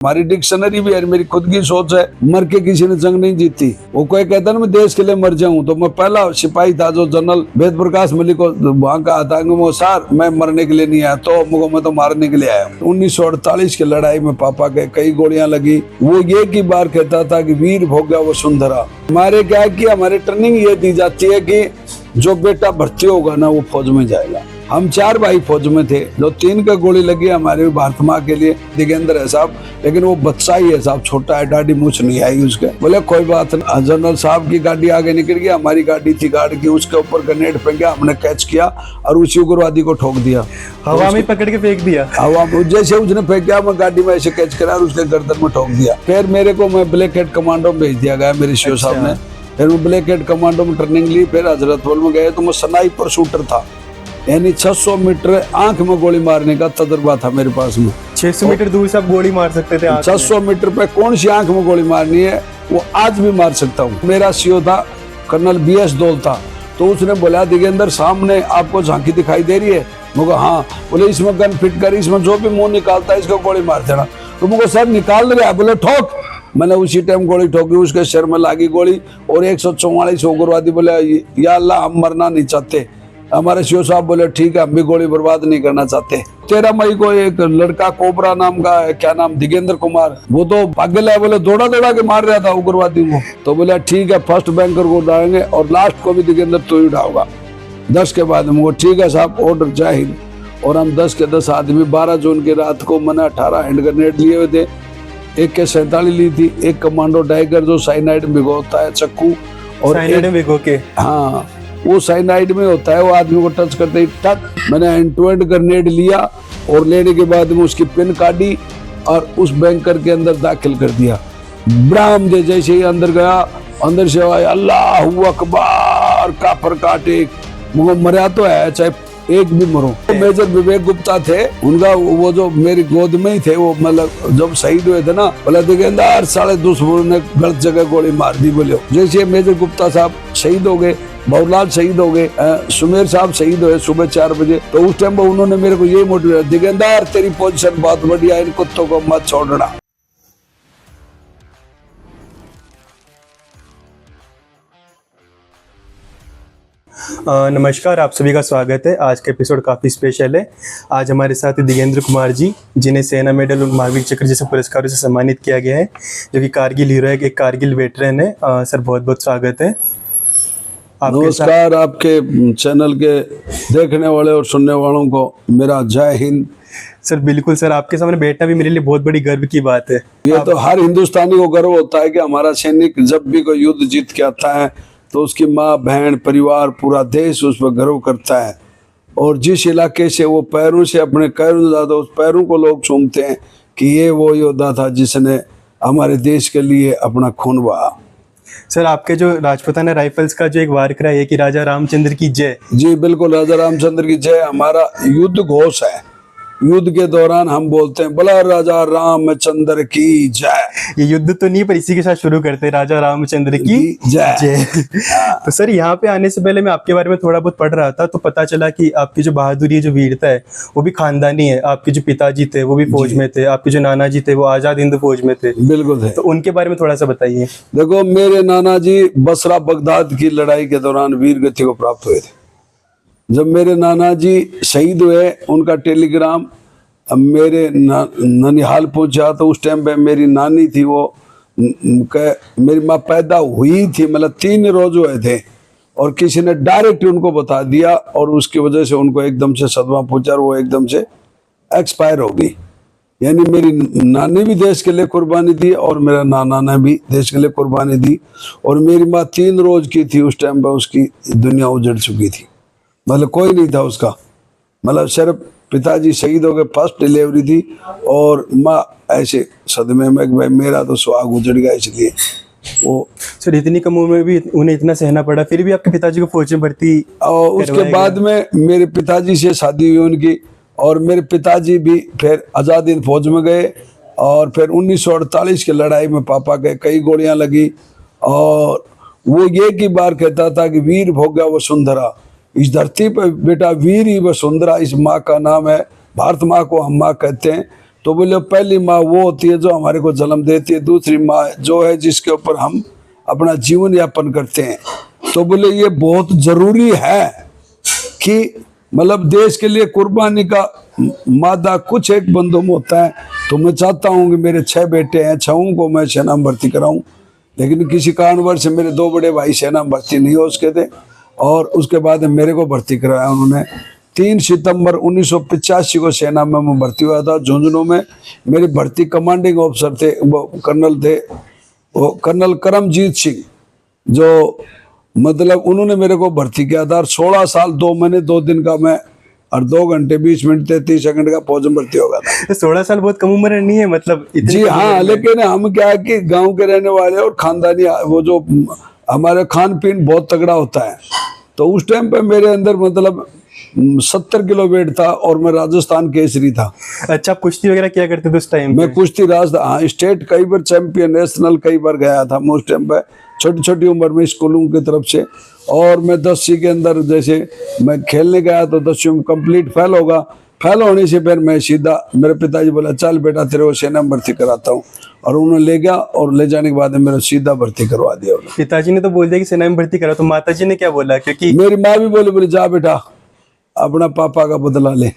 हमारी डिक्शनरी भी है, मेरी खुद की सोच है, मर के किसी ने जंग नहीं जीती। वो कोई कहता ना मैं देश के लिए मर जाऊं, तो मैं पहला सिपाही था जो जनरल वेद प्रकाश मलिक को वहां का आता वो सर मैं मरने के लिए नहीं आया, तो मुझको मैं तो मारने के लिए आया। 1948 की लड़ाई में पापा के कई गोलियां लगी। वो ये की बार कहता था कि वीर भोग्या वसुंधरा। हमारे क्या है कि हमारी ट्रेनिंग ये दी जाती है कि जो बेटा भर्ती होगा ना वो फौज में जाएगा। हम 4 भाई फौज में थे, जो 3 का गोली लगी हमारे भारत माँ के लिए। दिगेंद्र है साहब, लेकिन वो बच्चा ही है साहब, छोटा है, दाढ़ी मूछ नहीं आई उसके। बोले कोई बात नहीं। जनरल साहब की गाड़ी आगे निकल गई, हमारी गाड़ी थी गार्ड की, उसके ऊपर ग्रेनेड फेंका, हमने कैच किया और उसी उग्रवादी को ठोक दिया, हवा में पकड़ के फेंक दिया। हवा में जैसे उसने फेंका मैं गाड़ी में ऐसे कैच करा और उसके गर्दन में ठोक दिया। फिर मेरे को मैं ब्लैक हेड कमांडो में भेज दिया गया मेरे सीओ साहब ने। फिर मैं ब्लैक हेड कमांडो में ट्रेनिंग ली। फिर हजरतबल में गए तो मैं स्नाइपर शूटर था, यानी 600 मीटर आंख में गोली मारने का तजुर्बा था मेरे पास में। 600 मीटर दूर से आप गोली मार सकते थे? 600 मीटर पे कौन सी आंख में गोली मारनी है वो आज भी मार सकता हूँ। मेरा सीओ था कर्नल BS दौल था, तो उसने बोला दिगेंद्र सामने आपको झांकी दिखाई दे रही है? मुझे हाँ। बोले इसमें गन फिट कर, इसमें जो भी मुंह निकालता है इसको गोली मार देना। तो मुझे सर निकाल रहा है, बोले ठोक। मैंने उसी टाइम गोली ठोकी, उसके सिर में लागी गोली और 144 उग्रवादी बोले या अल्लाह हम मरना नहीं चाहते। हमारे सीओ साहब बोले ठीक है, हम भी गोली बर्बाद नहीं करना चाहते। 13 मई को एक लड़का कोबरा नाम का, क्या नाम, दिगेंद्र कुमार, वो तो पागल है, बोले दौड़ा दौड़ा के मार रहा था उग्रवादी को। तो बोले ठीक है फर्स्ट बैंकर को उड़ाएंगे और लास्ट को भी दिगेंद्र तो ही उड़ाओगा। 10 के बाद वो ठीक है साहब, ऑर्डर जय हिंद। और हम 10 के 10 आदमी 12 जून की रात को मैंने 18 हैंड ग्रेनेड लिए हुए थे। एक के 47 ली थी, एक कमांडो टाइगर जो साइनाइड में भिगोता है चक्कू, और साइनाइड में भिगो के, हाँ वो साइनाइड में होता है, वो आदमी को टच करते ही टक। मैंने एंड टू एंड ग्रेनेड लिया और लेने के बाद में उसकी पिन काटी और उस बैंकर के अंदर दाखिल कर दिया। ब्राह्म दे जैसे ही अंदर गया, अंदर से अल्लाहू अकबर काफर काटे, मुझे मरा तो है चाहे एक भी मरो। मेजर विवेक गुप्ता थे, उनका वो जो मेरी गोद में ही थे, वो मतलब जब शहीद हुए थे ना, बोला दिगेंद्र साले दुश्मनों ने गलत जगह गोली मार दी। बोले जैसे मेजर गुप्ता साहब शहीद हो गए, बाबूलाल शहीद हो गए, सुमेर साहब शहीद हुए सुबह 4 बजे, तो उस टाइम पर उन्होंने मेरे को यही मोटिवेट, दिगेंद्र तेरी पोजीशन बहुत बढ़िया, इन कुत्तों को मत छोड़ना। नमस्कार, आप सभी का स्वागत है। आज का एपिसोड काफ़ी स्पेशल है। आज हमारे साथ दिगेंद्र कुमार जी, जिन्हें सेना मेडल और महावीर चक्र जैसे पुरस्कारों से सम्मानित किया गया है, जो कि कारगिल हीरो है, एक कारगिल वेटरन है। सर बहुत बहुत स्वागत है। नमस्कार, आपके चैनल के देखने वाले और सुनने वालों को मेरा जय हिंद। सर बिल्कुल सर, आपके सामने बैठना भी मेरे लिए बहुत बड़ी गर्व की बात है। ये तो हर हिंदुस्तानी को गर्व होता है कि हमारा सैनिक जब भी कोई युद्ध जीत के आता है तो उसकी माँ बहन परिवार पूरा देश उस पर गर्व करता है। और जिस इलाके से वो पैरों से अपने पैरों जाता उस पैरों को लोग चूमते हैं कि ये वो योद्धा था जिसने हमारे देश के लिए अपना खून बहा। सर आपके जो राजपूताना राइफल्स का जो एक वारकरा है कि राजा रामचंद्र की जय। जी बिल्कुल, राजा रामचंद्र की जय हमारा युद्ध घोष है। युद्ध के दौरान हम बोलते हैं बोला राजा रामचंद्र की जय। ये युद्ध तो नहीं, पर इसी के साथ शुरू करते हैं, राजा रामचंद्र की जय। तो सर यहाँ पे आने से पहले मैं आपके बारे में थोड़ा बहुत पढ़ रहा था, तो पता चला कि आपकी जो बहादुरी, जो वीरता है वो भी खानदानी है। आपके जो पिताजी थे वो भी फौज में थे, आपके जो नाना जी थे वो आजाद हिंद फौज में थे। बिल्कुल थे। तो उनके बारे में थोड़ा सा बताइए। देखो, मेरे नाना जी बसरा बगदाद की लड़ाई के दौरान वीर गति को प्राप्त हुए थे। जब मेरे नाना जी शहीद हुए, उनका टेलीग्राम मेरे ननिहाल पहुंचा, तो उस टाइम पे मेरी नानी थी, वो मेरी माँ पैदा हुई थी, मतलब 3 रोज हुए थे, और किसी ने डायरेक्ट उनको बता दिया और उसकी वजह से उनको एकदम से सदमा पहुंचा और वो एकदम से एक्सपायर हो गई। यानी मेरी नानी भी देश के लिए कुर्बानी दी और मेरा नाना ने भी देश के लिए कुर्बानी दी। और मेरी माँ 3 रोज की थी उस टाइम पर, उसकी दुनिया उजड़ चुकी थी, मतलब कोई नहीं था उसका। मतलब सिर्फ पिताजी शहीद हो गए, फर्स्ट डिलीवरी थी, और माँ ऐसे सदमे में कि भाई मेरा तो सुहाग उजड़ गया। इसलिए वो सर इतनी कम उम्र में भी उन्हें इतना सहना पड़ा, फिर भी आपके पिताजी को फौज में भर्ती। और उसके बाद में मेरे पिताजी से शादी हुई उनकी, और मेरे पिताजी भी फिर आजाद हिंद फौज में गए। और फिर 1948 की लड़ाई में पापा के कई गोलियां लगी, और वो ये की बार कहता था कि वीर भोग्या वसुंधरा। इस धरती पर बेटा वीर ही वसुंधरा, इस माँ का नाम है। भारत माँ को हम माँ कहते हैं, तो बोले पहली माँ वो होती है जो हमारे को जन्म देती है, दूसरी माँ जो है जिसके ऊपर हम अपना जीवन यापन करते हैं। तो बोले ये बहुत जरूरी है कि मतलब देश के लिए कुर्बानी का मादा कुछ एक बंदों में होता है। तो मैं चाहता हूँ कि मेरे 6 बेटे हैं, 6 को मैं सेना में भर्ती कराऊं, लेकिन किसी कारणवश मेरे 2 बड़े भाई सेना में भर्ती नहीं हो सके थे और उसके बाद मेरे को भर्ती कराया उन्होंने। 3 सितंबर 1985 को सेना में मैं भर्ती हुआ था झुंझुनू में। मेरी भर्ती कमांडिंग ऑफिसर थे, वो कर्नल थे, वो कर्नल करमजीत सिंह, जो मतलब उन्होंने मेरे को भर्ती किया था। और 16 साल 2 महीने 2 दिन का मैं और 2 घंटे 20 मिनट 33 सेकंड का फौज में भर्ती हो गया था। 16 साल बहुत कम उम्र नहीं है, मतलब इतनी जी कम हाँ, उम्र में। लेकिन हम क्या है कि गांव के रहने वाले और खानदानी, वो जो हमारे खान पीन बहुत तगड़ा होता है। तो उस टाइम पे मेरे अंदर मतलब 70 किलो वेट था और मैं राजस्थान केसरी था। अच्छा, आप कुश्ती वगैरह क्या करते थे उस टाइम मैं कुश्ती हाँ, स्टेट कई बार चैंपियन, नेशनल कई बार गया था मैं उस टाइम पे, छोटी छोटी उम्र में स्कूलों की तरफ से। और मैं 10वीं के अंदर जैसे मैं खेलने गया तो 10वीं में कंप्लीट फेल होगा। फेल होने से फिर मैं सीधा, मेरे पिताजी बोला चल बेटा तेरे को सेना में भर्ती कराता हूँ, और उन्होंने ले गया और ले जाने के बाद मेरा सीधा भर्ती करवा दिया उन्होंने। पिताजी ने तो बोल दिया कि सेना में भर्ती करा, तो माताजी ने क्या बोला? क्योंकि मेरी माँ भी बोली जा बेटा अपना पापा का बदला ले।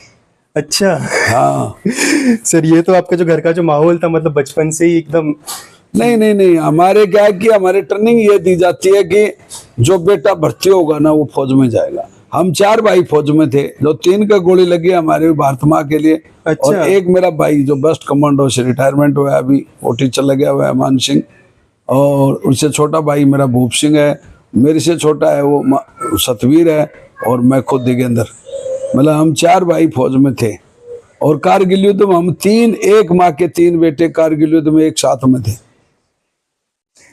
अच्छा हाँ सर, ये तो आपका जो घर का जो माहौल था मतलब बचपन से ही एकदम। नहीं, हमारे क्या है कि हमारे ट्रेनिंग ये दी जाती है कि जो बेटा भर्ती होगा ना वो फौज में जाएगा। हम 4 भाई फौज में थे, जो 3 का गोली लगी हमारे भारत माँ के लिए। अच्छा। और एक मेरा भाई जो बेस्ट कमांडो से रिटायरमेंट हुआ है, अभी ओटी चला गया हुआ है, मान सिंह। और उससे छोटा भाई मेरा भूप सिंह है, मेरे से छोटा है वो सतवीर है, और मैं खुद दिगेंद्र। मतलब हम 4 भाई फौज में थे। और कारगिल युद्ध में हम 3, एक माँ के 3 बेटे कारगिल युद्ध में एक साथ में थे।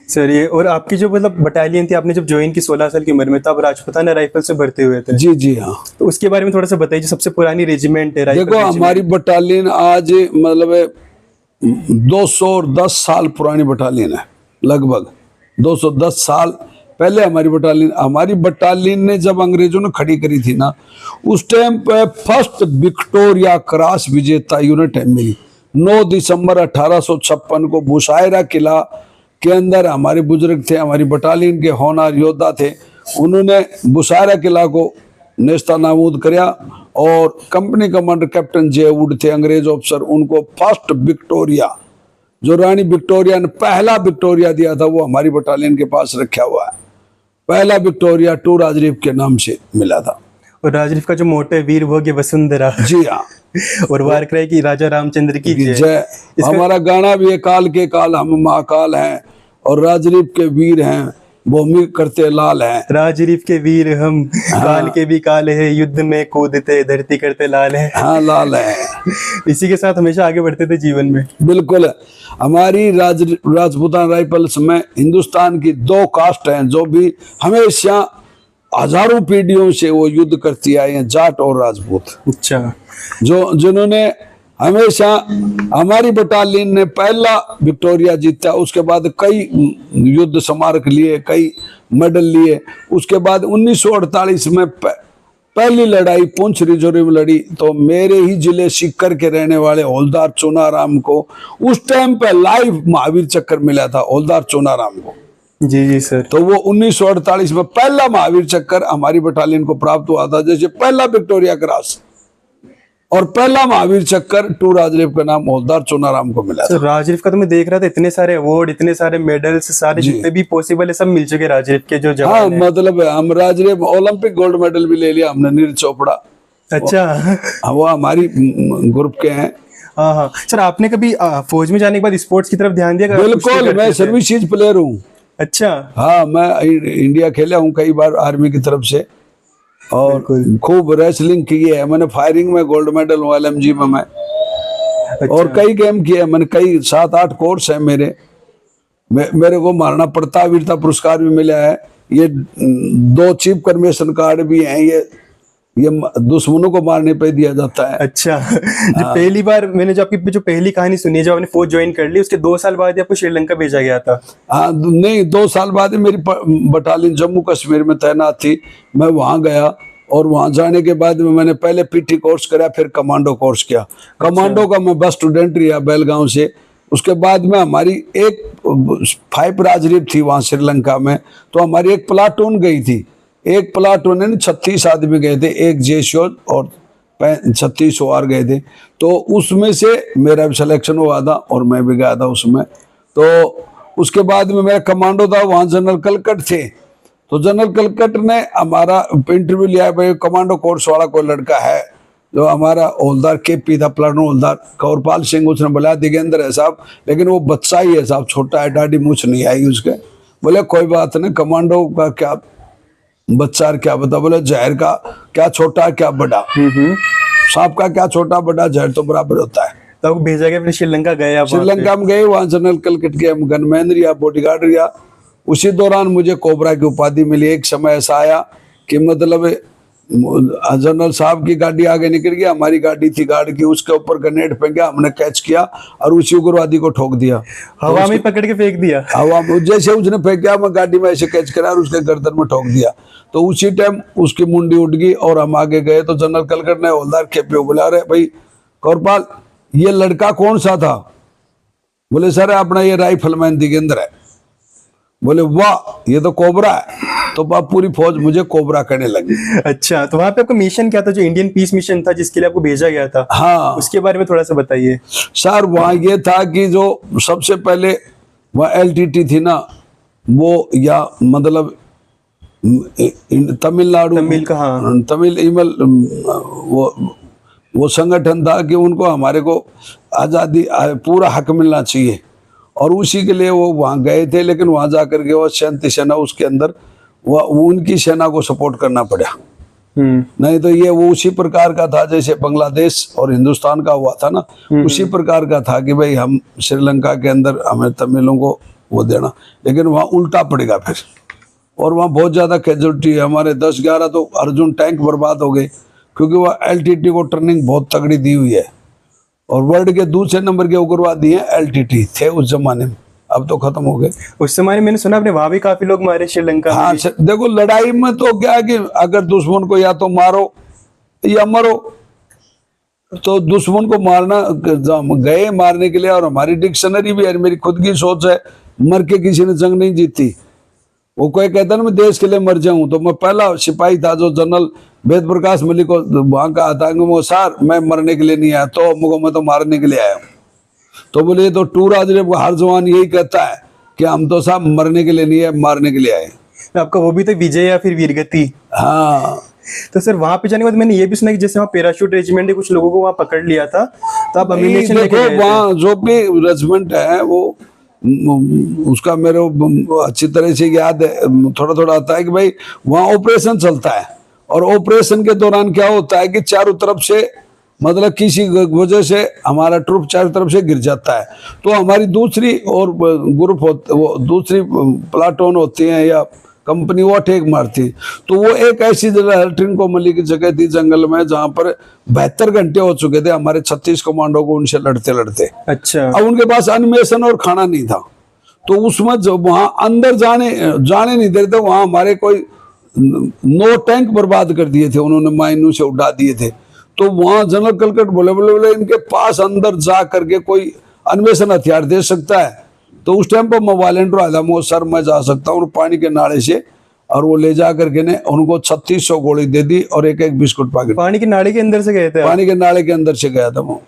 सर ये, और आपकी जो मतलब बटालियन थी, आपने जब ज्वाइन की 16 साल की उम्र में, तब राजपुताना राइफल से भर्ती हुए थे। जी हाँ। तो उसके बारे में थोड़ा सा बताइए, जो सबसे पुरानी रेजिमेंट है राइफल देखो रेजिमेंट। हमारी बटालियन आज मतलब 210 साल पुरानी बटालियन है, लगभग 210 साल पहले हमारी बटालियन ने जब अंग्रेजों ने खड़ी करी थी ना, उस टाइम पे फर्स्ट विक्टोरिया क्रॉस विजेता यूनिट है मेरी। 9 दिसंबर 1856 को बुशायरा किला के अंदर हमारे बुजुर्ग थे, हमारी बटालियन के होनहार योद्धा थे, उन्होंने बुशायरा किला को नेस्ता नाबूद किया। और company commander captain J would थे, अंग्रेज ऑफिसर, उनको फर्स्ट विक्टोरिया, जो रानी विक्टोरिया ने पहला विक्टोरिया दिया था, वो हमारी बटालियन के पास रखा हुआ है। पहला विक्टोरिया 2 राजरीफ के नाम से मिला था। और राजरीफ का जो मोटो है, वीर भोग्य वसुंधरा। जी हाँ। और वार क्राई की राजा रामचंद्र की जय। हमारा गाना भी है, काल के काल हम महाकाल हैं, और राजरीफ के वीर हैं भूमि करते लाल हैं। राजरीफ के वीर हम, काल के भी काल है, युद्ध में कूदते धरती करते लाल है। हाँ लाल है। इसी के साथ हमेशा आगे बढ़ते थे जीवन में। बिल्कुल। हमारी राजपूताना राइफल्स में हिंदुस्तान की 2 कास्ट हैं जो भी हमेशा हजारों पीढ़ियों से वो युद्ध करती आई हैं, जाट और राजपूत। अच्छा। जिन्होंने हमेशा, हमारी बटालियन ने पहला विक्टोरिया जीता, उसके बाद कई युद्ध स्मारक लिए, कई मेडल लिए। उसके बाद 1948 में पहली लड़ाई पुंछ रिजोरी में लड़ी, तो मेरे ही जिले सीकर के रहने वाले हौलदार चुनाराम को उस टाइम पे लाइव महावीर चक्र मिला था, हौलदार चुनाराम को। जी सर। तो वो 1948 में पहला महावीर चक्र हमारी बटालियन को प्राप्त हुआ था, जैसे पहला विक्टोरिया क्रॉस और पहला महावीर चक्कर 2 राजरीफ का नाम हौलदार चुनाराम को मिला था। राजरीफ का तो मैं देख रहा था, इतने सारे अवार्ड, इतने सारे मेडल्स, सारे जितने भी पॉसिबल है सब मिल चुके राजरीफ के जो जवान। हाँ, मतलब हम राजरीफ ओलंपिक गोल्ड मेडल भी ले लिया हमने, नीरज चोपड़ा। अच्छा। वो हमारी ग्रुप के हैं। हाँ सर, आपने कभी फौज में जाने के बाद स्पोर्ट्स की तरफ ध्यान दिया? बिल्कुल, मैं सर्विसेज प्लेयर हूँ। अच्छा। हाँ, मैं इंडिया खेला हूँ कई बार आर्मी की तरफ से, और खूब रेसलिंग की है मैंने, फायरिंग में गोल्ड मेडल हुआ LMG में मैं। अच्छा। और कई गेम किए मैंने, कई 7-8 कोर्स है मेरे को महाराणा प्रताप वीरता पुरस्कार भी मिला है। ये 2 चीफ कमीशन कार्ड भी हैं। ये दुश्मनों को मारने पे दिया जाता है। अच्छा। जो पहली बार मैंने जो आपकी जो पहली कहानी सुनी है, जब आपने फौज ज्वाइन कर ली, उसके 2 साल बाद आपको श्रीलंका भेजा गया था। हाँ, नहीं 2 साल बाद मेरी बटालियन जम्मू कश्मीर में तैनात थी, मैं वहां गया और वहां जाने के बाद में मैंने पहले पीटी कोर्स करा, फिर कमांडो कोर्स किया। कमांडो का मैं बस स्टूडेंट रहा बेलगांव से। उसके बाद में हमारी एक 5 राजरीप थी वहां श्रीलंका में, तो हमारी एक प्लाटून गई थी। एक प्लाटून में 36 आदमी गए थे, एक जेशो और 36 और गए थे। तो उसमें से मेरा भी सिलेक्शन हुआ था और मैं भी गया था उसमें। तो उसके बाद में मेरा कमांडो था, वहाँ जनरल कलकट थे। तो जनरल कलकट ने हमारा इंटरव्यू लिया, भाई कमांडो कोर्स वाला कोई लड़का है, जो हमारा हवलदार केपी था, प्लाटून हवलदार कौरपाल सिंह, उसने बोला दिगेंद्र है साहब, लेकिन वो बच्चा ही है साहब, छोटा है, दाढ़ी मूछ नहीं आई उसके। बोले कोई बात नहीं, कमांडो का क्या बच्चा क्या बता। बोले जहर का क्या छोटा क्या बड़ा, सांप का क्या छोटा बड़ा, जहर तो बराबर होता है। तो आपको भेजा गया, फिर श्रीलंका गए आप? श्रीलंका में गए, वहां जनरल कलकट के हम गनमैन रिया, बॉडीगार्ड रिया। उसी दौरान मुझे कोबरा की उपाधि मिली। एक समय ऐसा आया कि मतलब जनरल साहब की गाड़ी आगे निकल गया, हमारी गाड़ी थी गार्ड की, उसके ऊपर ग्रेनेड फेंका, हमने कैच किया और उसी उग्रवादी को ठोक दिया, हवा में पकड़ के फेंक दिया। हवा में जैसे उसने फेंका, मैं गाड़ी में ऐसे कैच करा और उसके गर्दन में ठोक दिया। तो उसी टाइम उसकी मुंडी उठ गई और हम आगे गए। तो जनरल कलकट ने हवलदार केपी बोला, अरे भाई कौरपाल, ये लड़का कौन सा था? बोले सर अपना ये राइफलमैन दिगेंद्र है। बोले वाह, ये तो कोबरा है। तो पूरी फौज मुझे कोबरा करने लगी। अच्छा, तो वहां पे आपका मिशन क्या था, जो इंडियन पीस मिशन था जिसके लिए आपको भेजा गया था? हाँ, उसके बारे में थोड़ा सा बताइए। सर वहाँ ये था कि जो सबसे पहले वह एलटीटी थी ना, वो या मतलब तमिलनाडु, तमिल का, हाँ, तमिल ईमेल वो संगठन था कि उनको हमारे को आज़ादी पूरा हक मिलना चाहिए, और उसी के लिए वो वहाँ गए थे। लेकिन वहाँ जाकर के वो शांति सेना, उसके अंदर वो उनकी सेना को सपोर्ट करना पड़ा। नहीं तो ये वो उसी प्रकार का था जैसे बांग्लादेश और हिंदुस्तान का हुआ था ना, उसी प्रकार का था कि भाई हम श्रीलंका के अंदर हमें तमिलों को वो देना। लेकिन वहाँ उल्टा पड़ेगा फिर, और वहाँ बहुत ज़्यादा कैजुअलिटी है। हमारे 10-11 तो अर्जुन टैंक बर्बाद हो गए, क्योंकि वह एलटीटी को ट्रेनिंग बहुत तगड़ी दी हुई है। और वर्ल्ड के दूसरे नंबर के उग्रवादी हैं एलटीटी, थे उस जमाने में, अब तो खत्म हो गए। उस समय मैंने सुना आपने वहां भी काफी लोग मारे श्रीलंका में। हाँ, देखो लड़ाई में तो क्या है कि अगर दुश्मन को या तो मारो या मरो, तो दुश्मन को मारना गए मारने के लिए। और हमारी डिक्शनरी भी है, मेरी खुद की सोच है, मर के किसी ने जंग नहीं जीती। वो कोई कहता ना मैं देश के लिए मर जाऊं, तो मैं पहला सिपाही था जो जनरल वेद प्रकाश मलिक को वहां का आता है, सर मैं मरने के लिए नहीं आया, तो मुझको मैं तो मारने के लिए आया हूँ। तो बोले ये तो टूर आजरेब हर जवान यही कहता है कि हम तो साहब मरने के लिए नहीं है, मारने के लिए आए। आपका वो भी तो विजय या फिर वीरगति। हाँ, तो सर वहां पे जाने के बाद मैंने ये भी सुना कि जैसे वहाँ पैराशूट रेजिमेंट ने कुछ लोगों को वहाँ पकड़ लिया था, तो आप अम्यूनेशन लेके गए थे। वहाँ जो भी रेजिमेंट है वो उसका मेरे अच्छी तरह से याद है, थोड़ा थोड़ा आता है कि भाई वहाँ ऑपरेशन चलता है, और ऑपरेशन के दौरान क्या होता है कि चारों तरफ से मतलब किसी वजह से हमारा ट्रुप चारों तरफ से गिर जाता है। तो हमारी दूसरी और ग्रुप वो दूसरी प्लाटून होती है या कंपनी वो अटैक मारती है। तो वो एक ऐसी जगह हल्टिन कोमली की जगह थी जंगल में, जहाँ पर 72 घंटे हो चुके थे हमारे 36 कमांडो को उनसे लड़ते लड़ते। अच्छा। अब उनके पास अन्वेषण और खाना नहीं था, तो उसमें जब वहां अंदर जाने नहीं दे रहे थे, वहां हमारे कोई 9 टैंक बर्बाद कर दिए थे उन्होंने, माइनों से उड़ा दिए थे। तो वहां जनरल कलकट बोले इनके पास अंदर जा करके कोई अन्वेषण हथियार दे सकता है। तो उस टाइम पर मैं वॉलेंटियर आया था, सर मैं जा सकता हूँ पानी के नाले से, और वो ले जा करके ने उनको 3600 गोली दे दी और एक एक बिस्कुट पैकेट। पानी के नाले के अंदर से गए थे? पानी के नाले के अंदर से गया था वो,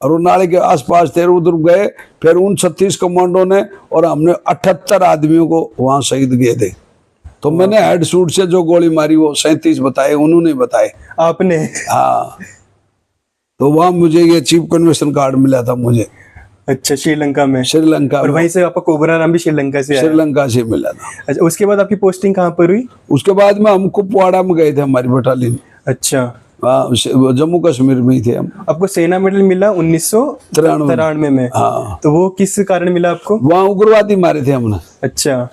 और वो नाले के आसपास थे, उधर गए। फिर उन 36 कमांडो ने और हमने 78 आदमियों को वहां शहीद किए थे। तो मैंने हेड शूट से जो गोली मारी वो 37 बताए, उन्होंने बताए। आपने? हाँ, तो वहां मुझे ये चीफ कन्वेंशन कार्ड मिला था मुझे। अच्छा, श्रीलंका में? श्रीलंका। और वहीं से आपका कोबरा नाम भी श्रीलंका से आया? श्रीलंका से मिला था। अच्छा, उसके बाद आपकी पोस्टिंग कहाँ पर हुई? उसके बाद में हम कुपवाड़ा में गए थे, हमारी बटालियन। अच्छा। जम्मू कश्मीर में ही थे हम। आपको सेना मेडल मिला 1993 में? हाँ। तो वो किस कारण मिला आपको? वहाँ उग्रवादी मारे थे हमने। अच्छा,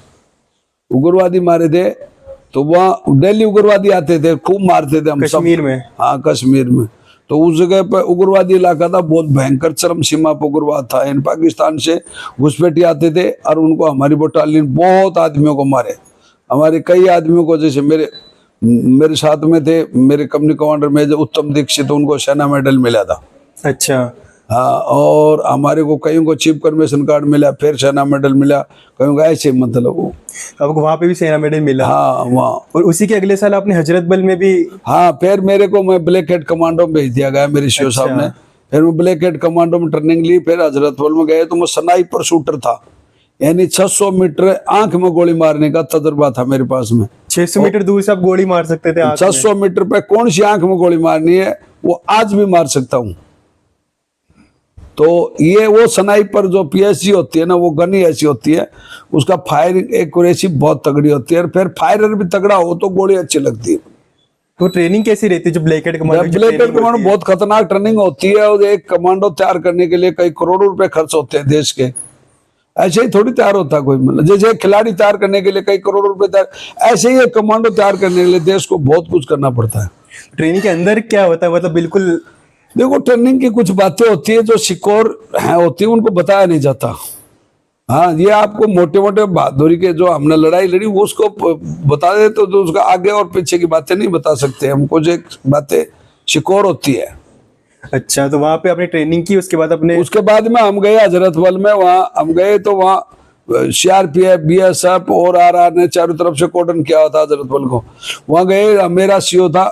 उग्रवादी मारे थे, तो वहाँ दिल्ली उग्रवादी आते थे, खूब मारते थे हम। कश्मीर में? हाँ, कश्मीर में। तो उस जगह पर उग्रवादी इलाका था, बहुत भयंकर चरम सीमा पर उग्रवाद था। इन पाकिस्तान से घुसपैठी आते थे और उनको हमारी बटालियन बहुत आदमियों को मारे। हमारे कई आदमियों को, जैसे मेरे मेरे साथ में थे मेरे कंपनी कमांडर मेजर उत्तम दीक्षित, उनको सेना मेडल मिला था। अच्छा। हाँ, और हमारे को कईयों को चीफ कन्वेंशन कार्ड मिला, फिर सेना मेडल मिला, कईयों को ऐसे मतलब वो। आपको वहाँ पे भी सेना मेडल मिला? हाँ वहाँ। और उसी के अगले साल आपने हजरत बल में भी? हाँ, फिर मेरे को मैं ब्लैक हेड कमांडो में भेज दिया गया मेरे सीओ साहब ने। फिर मैं ब्लैक हेड कमांडो में ट्रेनिंग ली, फिर हजरत बल में गए तो मैं स्नाइपर शूटर था, यानी 600 मीटर आंख में गोली मारने का तजुर्बा था मेरे पास में। 600 मीटर दूर से आप गोली मार सकते थे? 600 मीटर पे कौन सी आंख में गोली मारनी है वो आज भी मार सकता हूँ। तो ये वो स्नाइपर जो पीएसजी होती है ना, वो गन ही ऐसी होती है, उसका फायरिंग एक्यूरेसी बहुत तगड़ी होती है, और फिर फायरर भी तगड़ा हो तो गोली अच्छी लगती है। तो ट्रेनिंग कैसी रहती है जो black head commando? Black head commando बहुत खतरनाक ट्रेनिंग होती है, और एक कमांडो तैयार करने के लिए कई करोड़ों रुपए खर्च होते हैं देश के। ऐसे ही थोड़ी तैयार होता कोई, मतलब जैसे खिलाड़ी तैयार करने के लिए कई करोड़ों रुपए तैयार, ऐसे ही एक कमांडो तैयार करने के लिए देश को बहुत कुछ करना पड़ता है। ट्रेनिंग के अंदर क्या होता है, मतलब बिल्कुल? देखो, ट्रेनिंग की कुछ बातें होती है जो सिक्योर है होती है, उनको बताया नहीं जाता। हाँ, ये आपको मोटे मोटे बहादुरी के जो हमने लड़ाई लड़ी वो उसको बता दे तो उसका आगे और पीछे की बातें नहीं बता सकते हमको, जो बातें सिक्योर होती है। अच्छा, तो वहाँ पे आपने ट्रेनिंग की, उसके बाद अपने? उसके बाद में हम गए हजरत बल में। वहाँ हम गए तो वहाँ सीआरपीएफ, बीएसएफ और आरआर ने चारों तरफ से कॉर्डन किया हुआ था हजरत बल को। वहाँ गए, मेरा सीओ था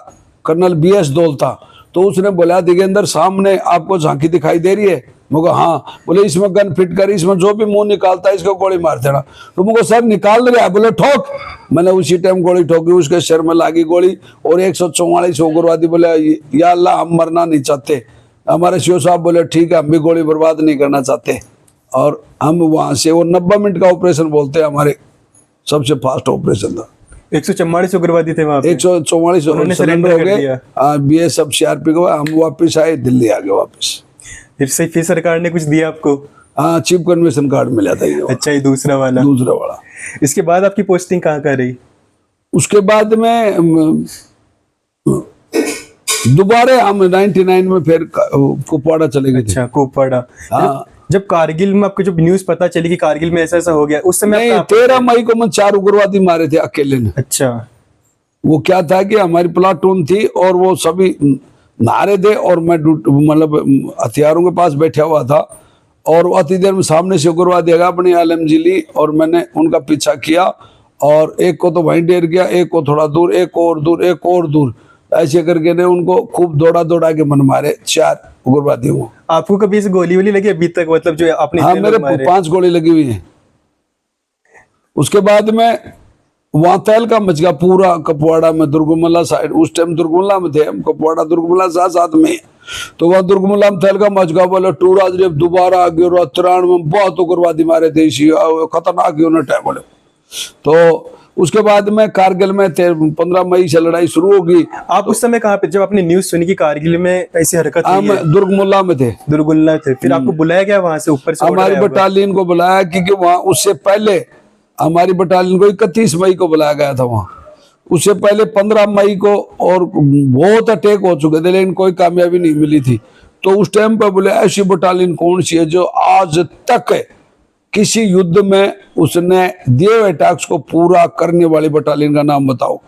कर्नल बीएस दौल था, तो उसने बोला दिगेंद्र सामने आपको झांकी दिखाई दे रही है? मुझे हाँ। बोले इसमें गन फिट कर, इसमें जो भी मुंह निकालता है इसको गोली मार देना। तो मुझे सर निकाल रहा है, बोले ठोक। मैंने उसी टाइम गोली ठोकी, उसके सिर में लागी गोली, और 144 उग्रवादी बोले या अल्लाह हम मरना नहीं चाहते। हमारे सीओ साहब बोले ठीक है, हम भी गोली बर्बाद नहीं करना चाहते। और हम वहां से, वो 90 मिनट का ऑपरेशन बोलते हैं, हमारे सबसे फास्ट ऑपरेशन था। 144 उग्रवादी थे वहां पे? 144 सरेंडर हो गए। बीएसएफ सीआरपी को हम वापस आए, दिल्ली आ गए वापस। फिर सरकार ने कुछ दिया आपको? हाँ, चीफ कन्वेंशन कार्ड मिला था ये। अच्छा, ये दूसरा वाला? दूसरा वाला। इसके बाद आपकी पोस्टिंग कहाँ का रही? उसके बाद में दोबारा हम 99 में फिर कुपवाड़ा चले गए। अच्छा, कुपवाड़ा। हाँ। जब कारगिल में आपको जब न्यूज पता चली कि कारगिल में ऐसा ऐसा हो गया, उस समय? नहीं, 13 मई को मैं 4 उग्रवादी मारे थे अकेले ने। अच्छा। वो क्या था कि हमारी प्लाटून थी और वो सभी नारे थे, और मैं मतलब हथियारों के पास बैठा हुआ था, और अति देर में सामने से उग्रवादी आया, अपनी LMG ली और मैंने उनका पीछा किया, और एक को तो वहीं डेर गया, एक को थोड़ा दूर, एक और दूर, एक और दूर, ऐसे करके ने उनको खूब दौड़ा दौड़ा के मन मारे 4 उग्रवादियों को। आपको कभी इस गोली वोली लगी अभी तक, मतलब जो आपने? हाँ, मेरे 5 गोली लगी हुई है। उसके बाद में वहां तहलका मच गया पूरा कुपवाड़ा में, दुर्गुमला साइड। उस टाइम दुर्गुमला में थे हम, कुपवाड़ा दुर्गुमला साथ में। तो वहां दुर्गुमला में तहलका मच गया। बोले टूरा दोबारा आ गया, 93 में बहुत उग्रवादी मारे थे, खतरनाक यूनिट है बोले। तो उसके बाद में कारगिल में 15 मई से लड़ाई शुरू होगी। आप उस समय कहाँ पे, जब आपने न्यूज सुनी कि कारगिल में ऐसी हरकत हुई है? दुर्गमुल्ला में थे। दुर्गुल्ला थे। फिर आपको बुलाया गया वहां से? ऊपर से हमारी बटालियन को बुलाया, क्योंकि वहां उससे पहले हमारी बटालियन को 31 मई को बुलाया गया था वहां। उससे पहले 15 मई को और बहुत अटैक हो चुके थे, लेकिन कोई कामयाबी नहीं मिली थी। तो उस टाइम पर बोले ऐसी बटालियन कौन सी है जो आज तक किसी युद्ध में उसने दिए हुए टास्क को पूरा करने वाली बटालियन का नाम बताओ।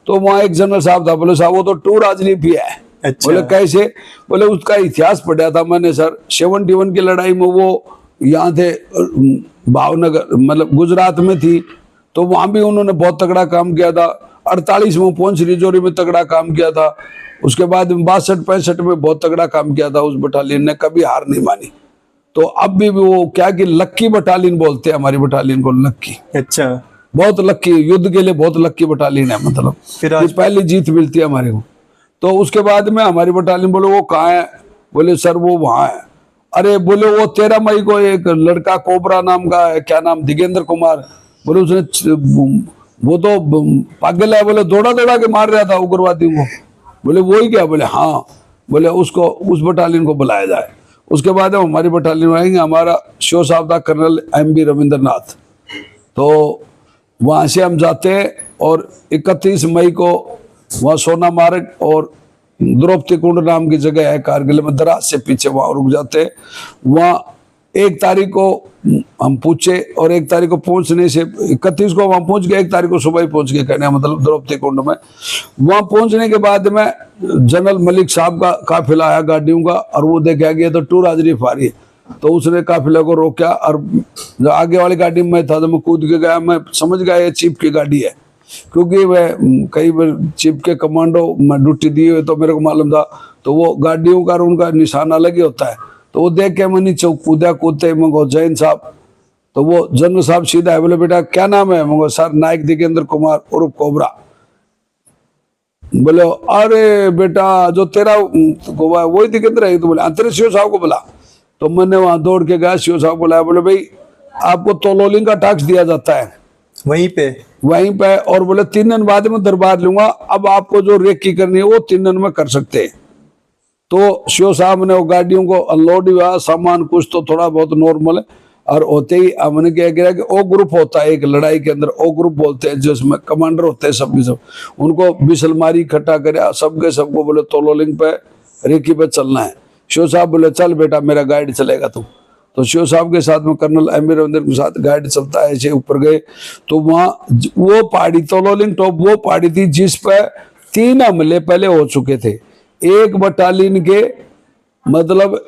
तो वहां एक जनरल साहब था, बोले साहब वो तो टू राजनीति है। अच्छा। बोले कैसे? बोले उसका इतिहास पढ़ा था मैंने सर, 71 की लड़ाई में वो यहाँ थे भावनगर, मतलब गुजरात में थी, तो वहां भी उन्होंने बहुत तगड़ा काम किया था। 48 में पुंछ रिजौरी में तगड़ा काम किया था। उसके बाद 62-65 में बहुत तगड़ा काम किया था उस बटालियन ने, कभी हार नहीं मानी। तो अब भी वो क्या कि लक्की बटालियन बोलते हैं हमारी बटालियन को, लक्की। अच्छा, बहुत लक्की, युद्ध के लिए बहुत लक्की बटालियन है, मतलब फिर पहली जीत मिलती है हमारे को। तो उसके बाद में हमारी बटालियन बोले वो कहाँ है? बोले सर वो वहां है। अरे बोले वो 13 मई को एक लड़का कोबरा नाम का है, क्या नाम, दिगेंद्र कुमार, बोले उसने वो तो पागल है, बोले दौड़ा दौड़ा के मार रहा था उग्रवादियों को। बोले वो ही क्या? बोले हाँ। बोले उसको, उस बटालियन को बुलाया जाए। उसके बाद हम हमारी बटालियन आएंगे। हमारा सीओ साहब था कर्नल MB रविंद्रनाथ। तो वहाँ से हम जाते और 31 मई को वहाँ सोना मार्ग और द्रौपदी कुंड नाम की जगह है कारगिल में, दराज से पीछे, वहाँ रुक जाते। वहाँ एक तारीख को हम पूछे और एक तारीख को पहुंचने से 31 को वहां पहुंच गए, एक तारीख को सुबह ही पहुंच गए, कहने का मतलब द्रौपदी कुंड में। वहां पहुंचने के बाद में जनरल मलिक साहब का काफिला आया गाड़ियों का, और वो देखा गया तो टूर हाजरीफ आ रही है, तो उसने काफिले को रोका, और जो आगे वाली गाड़ी में था तो मैं कूद के गया, मैं समझ गया ये चीफ की गाड़ी है, क्योंकि वह कई बार चीफ के कमांडो में ड्यूटी दी हुई तो मेरे को मालूम था, तो वो गाड़ियों का उनका निशान अलग ही होता है। तो वो देख के मैं नीचे कूदते मंगो जैन साहब, तो वो जनरल साहब सीधा है, बोले बेटा क्या नाम है? मंगो सर नायक दिगेंद्र कुमार उर्फ कोबरा। बोले अरे बेटा जो तेरा वही दिगेंद्र है? तो बोले अंतरे सीओ साहब को बुला। तो मैंने वहां दौड़ के गया, सीओ साहब को बुलाया, बोले भाई आपको तोलोलिंग का टैक्स दिया जाता है वहीं पे, और बोले 3 दिन बाद में दरबार लूंगा, अब आपको जो रेकी करनी है वो 3 दिन में कर सकते हैं। तो सीओ साहब ने वो गाड़ियों को अनलोड हुआ, सामान कुछ तो थोड़ा बहुत नॉर्मल है, और होते ही हमने क्या किया कि ओ ग्रुप होता है एक लड़ाई के अंदर, ओ ग्रुप बोलते हैं, जिसमें कमांडर होते हैं सबके सब, उनको बिसलमारी इकट्ठा कर सबको बोले तोलोलिंग पे रेकी पे चलना है। सीओ साहब बोले चल बेटा मेरा गाइड चलेगा तू। तो सीओ साहब के साथ में कर्नल अमीर अंदर के साथ गाइड चलता है, ऐसे ऊपर गए तो वहां वो पहाड़ी तोलोलिंग टॉप वो पहाड़ी थी जिस पे 3 हमले पहले हो चुके थे। एक बटालियन के मतलब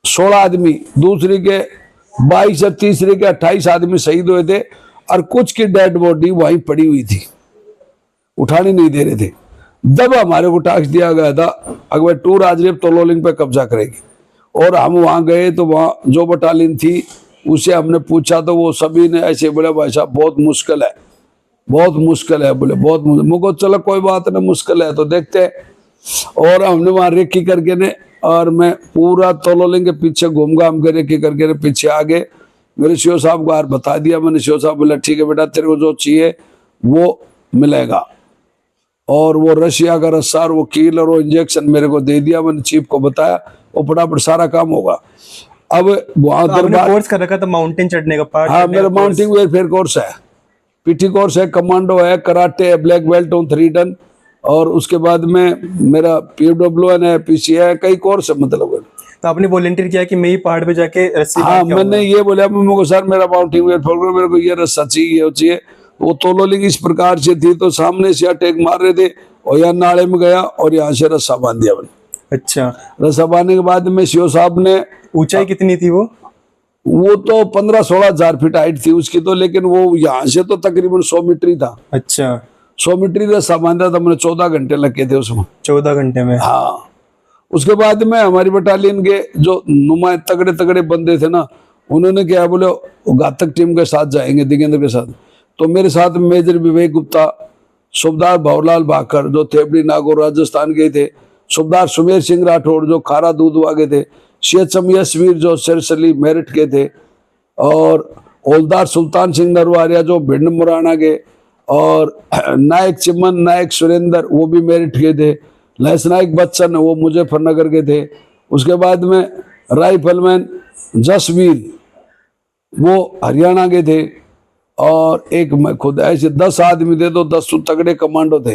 16 आदमी, दूसरी के 22 और तीसरे के 28 आदमी शहीद हुए थे, और कुछ की डेड बॉडी वहीं पड़ी हुई थी, उठाने नहीं दे रहे थे। जब हमारे को टास्क दिया गया था अगर टूर हाजरीफ तोलोलिंग पे कब्जा करेगी, और हम वहां गए तो वहां जो बटालियन थी उसे हमने पूछा तो वो सभी ने ऐसे बोले भाई साहब बहुत मुश्किल है, बहुत मुश्किल है, बोले बहुत मुझको चलो कोई बात नहीं मुश्किल है तो देखते हैं। और हमने वहां रेकी करके ने, और मैं पूरा तोलोलिंग के पीछे घूम घाम के रेकी करके ने पीछे आगे मेरे सीओ साहब को बता दिया मैंने। सीओ साहब बोला ठीक है बेटा तेरे को जो चाहिए वो मिलेगा, और वो रशिया का रस्सा और वो कील और वो इंजेक्शन मेरे को दे दिया। मैंने चीफ को बताया, वो फटाफट सारा काम होगा। अब वहां कोर्स कर रखा था माउंटेन चढ़ने का पार्ट? हाँ मेरा माउंटेन वेलफेयर कोर्स है, पीटी कोर्स है, कमांडो है, कराटे है, ब्लैक बेल्ट हूँ 3 डन, और उसके बाद में मेरा PWN है, PC है, कई कोर्स है मतलब। तो आपने वॉलंटियर किया कि मैं ही पहाड़ पे जाके रस्सी? हाँ मैंने ये बोला मुझको सर मेरा माउंटेन वेलफेयर मेरे को ये रस्सा चाहिए। वो तोलोलिंग इस प्रकार से थी तो सामने से अटैक मार रहे थे, और यहाँ नाले में गया और यहाँ से रस्सा बांध दिया मैंने। अच्छा, रस्सा बांधने के बाद में सीओ साहब ने, ऊंचाई कितनी थी वो तो 15-16 हजार फीट हाइट थी उसकी तो, लेकिन वो यहाँ से तो तकरीबन 100 मीटर ही था। अच्छा, 100 मीटर रस्सा बांधा था मैंने, 14 घंटे लगे थे उसमें। 14 घंटे में? हाँ। उसके बाद में हमारी बटालियन के जो नुमाए तगड़े तगड़े बंदे थे ना, उन्होंने क्या बोले घातक टीम के साथ जाएंगे दिगेंद्र के साथ। तो मेरे साथ मेजर विवेक गुप्ता, सूबेदार भवरलाल भाकर जो थेपड़ी नागौर राजस्थान के थे, सूबेदार सुमेर सिंह राठौड़ जो खारा दूधवा के थे, CHM यशवीर जो सिरसली मेरठ के थे, और हौलदार सुल्तान सिंह नरवारिया जो भिंड मुराना के, और नायक चिमन नायक सुरेंद्र वो भी मेरठ के थे, लहस नायक बच्चन वो मुजफ्फरनगर के थे। उसके बाद में राइफलमैन जसवीर वो हरियाणा के थे, और एक मैं खुद, ऐसे 10 आदमी थे तो 10 तगड़े कमांडो थे।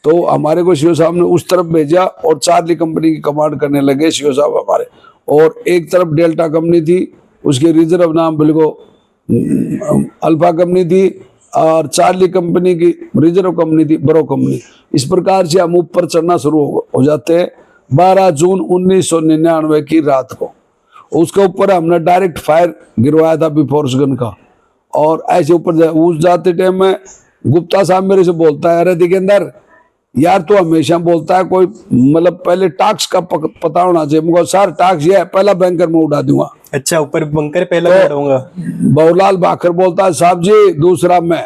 तो हमारे को सीओ साहब ने उस तरफ भेजा और चार्ली कंपनी की कमांड करने लगे सीओ साहब हमारे, और एक तरफ डेल्टा कंपनी थी उसके रिजर्व नाम बिल्कुल अल्फा कंपनी थी, और चार्ली कंपनी की रिजर्व कंपनी थी ब्रो कंपनी। इस प्रकार से हम ऊपर चढ़ना शुरू हो जाते हैं 12 जून 1999 की रात को। उसके ऊपर हमने डायरेक्ट फायर गिरवाया था बिफोर्स गन का, और ऐसे ऊपर उस जाते टाइम में गुप्ता साहब मेरे से बोलता है अरे दिगेंद्र यार तू हमेशा बोलता है कोई मतलब पहले टास्क का पता होना चाहिए। मुझे सर टास्क ये है पहला बैंकर में उड़ा दूंगा। अच्छा, ऊपर बंकर पहला तो उड़ाऊंगा। भवरलाल भाकर बोलता है साहब जी दूसरा मैं,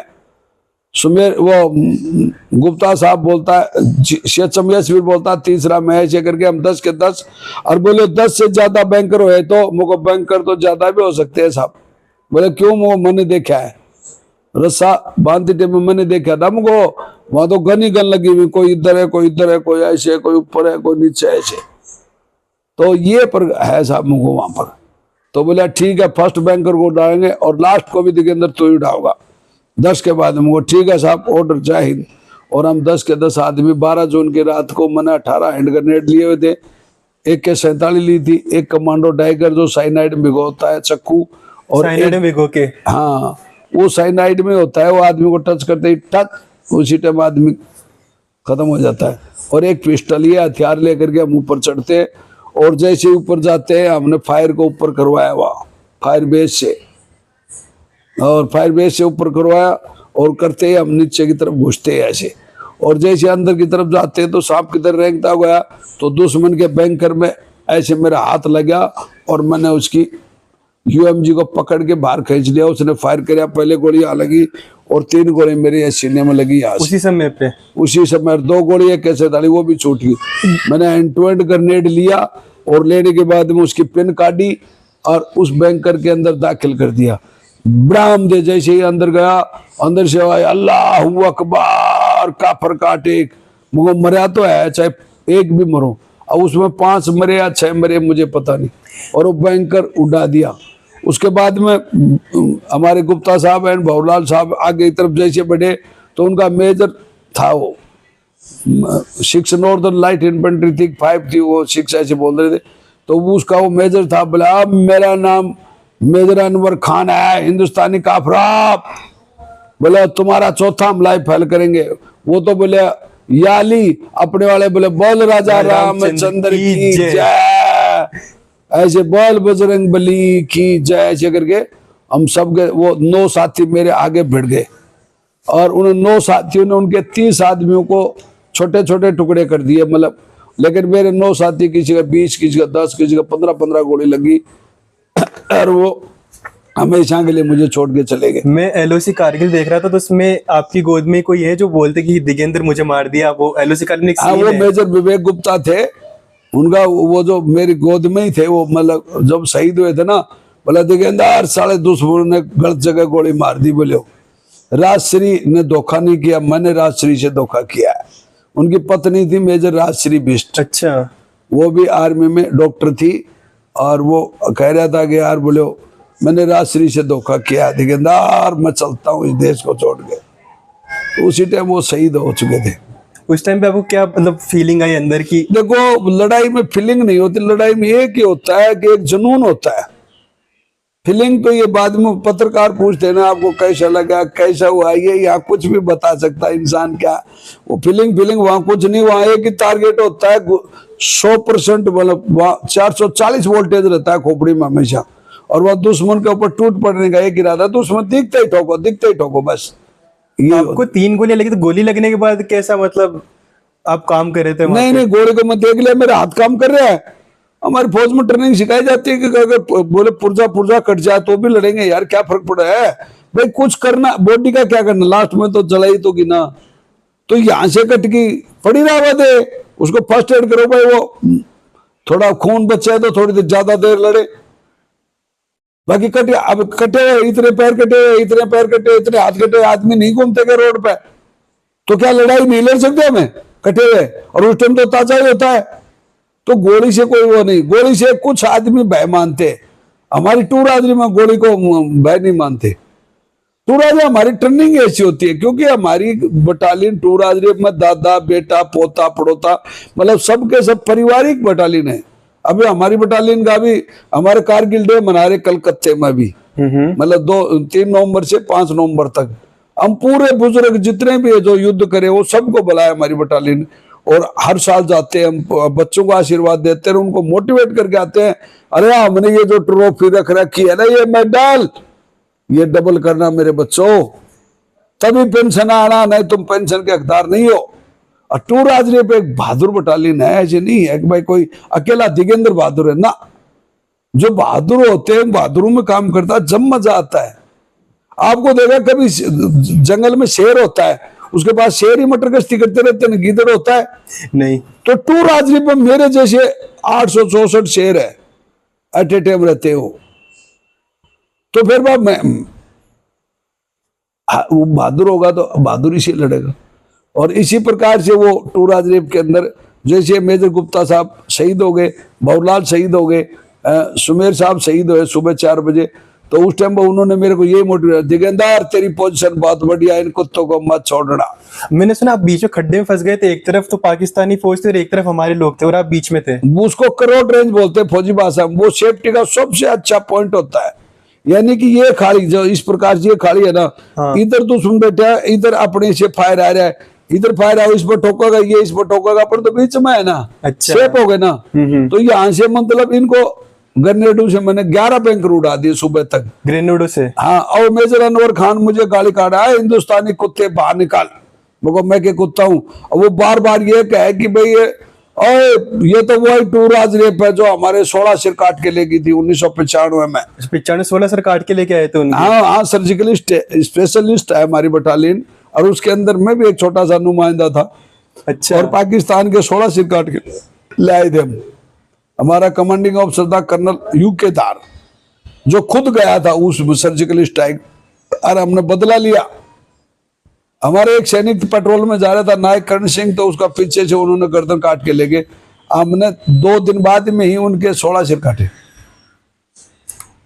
सुमेर वो गुप्ता साहब बोलता है, CHM यशवीर बोलता है तीसरा मैं, ऐसे करके हम 10 के 10, और बोले 10 से ज्यादा बैंकर हुए तो मुझको बैंकर तो ज्यादा भी हो सकते हैं साहब। बोले क्यों? वो मैंने देखा है रस्सा बांधते टाइम में मैंने देखा था, मुझको वहां तो गन ही गन लगी हुई, कोई इधर है कोई इधर है, कोई ऐसे कोई ऊपर है कोई नीचे ऐसे, तो ये पर है साहब मुझको वहां पर। तो बोला ठीक है फर्स्ट बैंकर को उड़ाएंगे और लास्ट को भी दिगेंद्र तो ही उड़ाओगा 10 के बाद। मुझको ठीक है साहब ऑर्डर जय हिंद। और हम 10 के 10 आदमी 12 जून की रात को मैंने 18 हैंड ग्रेनेड लिए हुए थे, एक के 47 ली थी, एक कमांडो टाइगर जो साइनाइड में भिगोता है चक्कू, और साइनाइड में भिगो के। हाँ वो साइनाइड में होता है, वो आदमी को टच करते ही टक उसी टाइम आदमी खत्म हो जाता है। और एक पिस्टल, ये हथियार लेकर के हम ऊपर चढ़ते हैं, और जैसे ऊपर जाते हैं हमने फायर को ऊपर करवाया वहाँ फायर बेस से, और फायर बेस से ऊपर करवाया, और करते ही हम नीचे की तरफ घुसते हैं ऐसे, और जैसे अंदर की तरफ जाते हैं तो सांप की तरह रेंगता गया, तो दुश्मन के बैंकर में ऐसे मेरा हाथ लगा और मैंने उसकी यूएमजी को पकड़ के बाहर खींच लिया। उसने फायर किया, पहले गोली यहाँ लगी और 3 गोली मेरे सीने में लगी यहाँ से। उसी समय पे? उसी समय 2 गोली एक कैसे डाली, वो भी छूट गई। मैंने एंड टू एंड ग्रेनेड लिया, और लेने के बाद में उसकी पिन काटी और उस बैंकर के अंदर दाखिल कर दिया। ब्राम दे जैसे ही अंदर गया, अंदर से आए अल्लाहू अकबर, काफर काटे, मुझे मरा तो है चाहे एक भी मरो, अब उसमें 5 मरे या 6 मरे मुझे पता नहीं, और वो बैंकर उड़ा दिया। उसके बाद में हमारे गुप्ता साहब एंड भवलाल साहब आगे की तरफ जैसे बढ़े, तो उनका मेजर था वो 6 नॉर्दर्न लाइट इन्फेंट्री थी, 5 थी, वो 6 ऐसे बोल रहे थे, तो वो उसका वो मेजर था। बोला अब मेरा नाम मेजर अनवर खान है, हिंदुस्तानी काफरा, बोले तुम्हारा चौथा हमला फैल करेंगे। वो तो बोले याली अपने वाले, बोले बोल राजा रामचंद्र की जय, ऐसे बोल बजरंग बली की जय, ऐसे करके हम सब गए। वो 9 साथी मेरे आगे भिड़ गए, और उन 9 साथियों ने उनके 30 आदमियों को छोटे छोटे टुकड़े कर दिए, मतलब, लेकिन मेरे 9 साथी, किसी का 20, किसी का 10, किसी का 15-15 गोली लगी, और वो हमेशा के लिए मुझे छोड़ के चले गए। मैं एलओसी कारगिल देख रहा था, तो उसमें आपकी गोद में कोई है जो बोलते कि दिगेंद्र मुझे मार दिया, वो एलओसी कारगिल? हाँ, वो मेजर विवेक गुप्ता थे, उनका वो जो मेरी गोद में ही थे, वो मतलब जब शहीद हुए थे ना, बोला दिगेंद्र साले दुश्मन ने गलत जगह गोली मार दी। बोले राजश्री ने धोखा नहीं किया, मैंने राजश्री से धोखा किया है। उनकी पत्नी थी मेजर राजश्री बिष्ट। अच्छा। वो भी आर्मी में डॉक्टर थी, और वो कह रहा था कि यार बोले मैंने राजश्री से धोखा किया दिगेंद्र, मैं चलता हूँ इस देश को छोड़ के। तो उसी टाइम वो शहीद हो चुके थे। उस टाइम पे आपको क्या मतलब फीलिंग आई अंदर की? देखो लड़ाई में फीलिंग नहीं होती, लड़ाई में एक ही होता है कि एक जुनून होता है। फीलिंग तो ये बाद में पत्रकार पूछते हैं ना आपको कैसा लगा, कैसा हुआ, ये यहाँ कुछ भी बता सकता है इंसान क्या। वो फीलिंग वहाँ कुछ नहीं, वहाँ एक ही टारगेट होता है 100%, मतलब वहाँ 440 वोल्टेज रहता है खोपड़ी में हमेशा, और वह दुश्मन के ऊपर टूट पड़ने का एक इरादा, दुश्मन दिखते ही ठोको बस। ये आपको 3 गोलियां लगी, तो गोली लगने के बाद कैसा, मतलब आप काम कर रहे थे? नहीं, गोली को मैं देख लिया, मेरा हाथ काम कर रहा है। हमारी फौज में ट्रेनिंग सिखाई जाती है कि अगर बोले पुर्जा कट जाए तो भी लड़ेंगे यार, क्या फर्क पड़ा है भाई, कुछ करना, बॉडी का क्या करना, लास्ट में तो जलाई तो गिना, तो यहाँ से कट की पड़ी रहा दे, उसको फर्स्ट एड करो भाई, वो थोड़ा खून बचा है तो थोड़ी देर ज्यादा देर लड़े, बाकी कटे, अब कटे हुए इतने पैर कटे, इतने हाथ कटे, आदमी नहीं घूमते क्या रोड पे, तो क्या लड़ाई नहीं लड़ सकते हमें कटे हुए, और उस टाइम तो ताजा ही होता है। तो गोली से कोई वो नहीं, गोली से कुछ आदमी भय मानते, हमारी टूर आदमी में गोली को भय नहीं मानते। टूर आदमी हमारी ट्रेनिंग ऐसी होती है, क्योंकि हमारी बटालियन टूर आदमी में दादा बेटा पोता पड़ोता, मतलब सबके सब पारिवारिक बटालियन है। अभी हमारी बटालियन का भी हमारे कारगिल डे मना रहे कलकत्ते में भी, मतलब 3 नवंबर से 5 नवंबर तक हम पूरे बुजुर्ग जितने भी है जो युद्ध करे वो सबको बुलाया हमारी बटालियन, और हर साल जाते हैं हम, बच्चों को आशीर्वाद देते हैं, उनको मोटिवेट करके आते हैं। अरे हमने ये जो ट्रॉफी रख रखी है ना, ये मेडल, ये डबल करना मेरे बच्चों, तभी पेंशन आना, नहीं तुम पेंशन के हकदार नहीं हो। और टूर हाजरी पे एक बहादुर बटालियन है, ऐसे नहीं है कि भाई कोई अकेला दिगेंद्र बहादुर है ना, जो बहादुर होते हैं बहादुरों में काम करता है, जब मजा आता है। आपको देखा कभी जंगल में शेर होता है, उसके पास शेर ही मटर गश्ती करते रहते हैं, गीदड़ होता है नहीं। तो टूर हाजरी पे मेरे जैसे 864 शेर है एट ए टाइम रहते हो, तो फिर वो बहादुर होगा तो बहादुरी से लड़ेगा। और इसी प्रकार से वो टूर हाजरी के अंदर जैसे मेजर गुप्ता साहब शहीद हो गए, भवलाल शहीद हो गए, सुमेर साहब शहीद हुए सुबह 4 बजे, तो उस टाइम पर उन्होंने मेरे को यही मोटिवेट, दिगंदर तेरी पोजीशन बहुत बढ़िया, इन कुत्तों को मत छोड़ना। मैंने सुना आप बीच में खड्डे में फंस गए थे, एक तरफ तो पाकिस्तानी फौज थे और एक तरफ हमारे लोग थे और आप बीच में थे। उसको करोड़ रेंज बोलते हैं फौजी भाषा में। वो सेफ्टी का सबसे अच्छा पॉइंट होता है। यानी कि ये खाड़ी जो इस प्रकार से ये खाड़ी है ना, हाँ। इधर तो सुन बैठा, इधर अपने से फायर आ रहा है, इधर फायर आओ, इस पर ठोकेगा, ये इस पर ठोकेगा, पर तो बीच में है ना, अच्छा। सेफ हो गए ना। तो यहाँ से मतलब इनको ग्रेनेडों से मैंने 11 बैंकर उड़ा दिए सुबह तक, ग्रेनेडो से। हाँ। और मेजर अनवर खान मुझे गाली काटा है, हिंदुस्तानी कुत्ते बाहर निकाल। मैं के कुत्ता हूँ? और वो बार बार ये कहे कि भाई ये तो वही टूराज रेप है जो हमारे 16 सिर काट के ले गई थी 1995 में। 95 16 सर काट के लेके आए थे उनके। हाँ हाँ, सर्जिकलिस्ट स्पेशलिस्ट है हमारी बटालियन, और उसके अंदर मैं भी एक छोटा सा नुमाइंदा था। अच्छा। और पाकिस्तान के 16 सिर काट के ले आए थे हम। हमारा कमांडिंग ऑफिसर था कर्नल यूके दार, जो खुद गया था उस सर्जिकल स्ट्राइक, और हमने बदला लिया। हमारे एक सैनिक पेट्रोल में जा रहा था, नायक कर्ण सिंह, तो उसका पीछे से उन्होंने गर्दन काट के ले गए। हमने 2 दिन बाद में ही उनके 16 सिर काटे।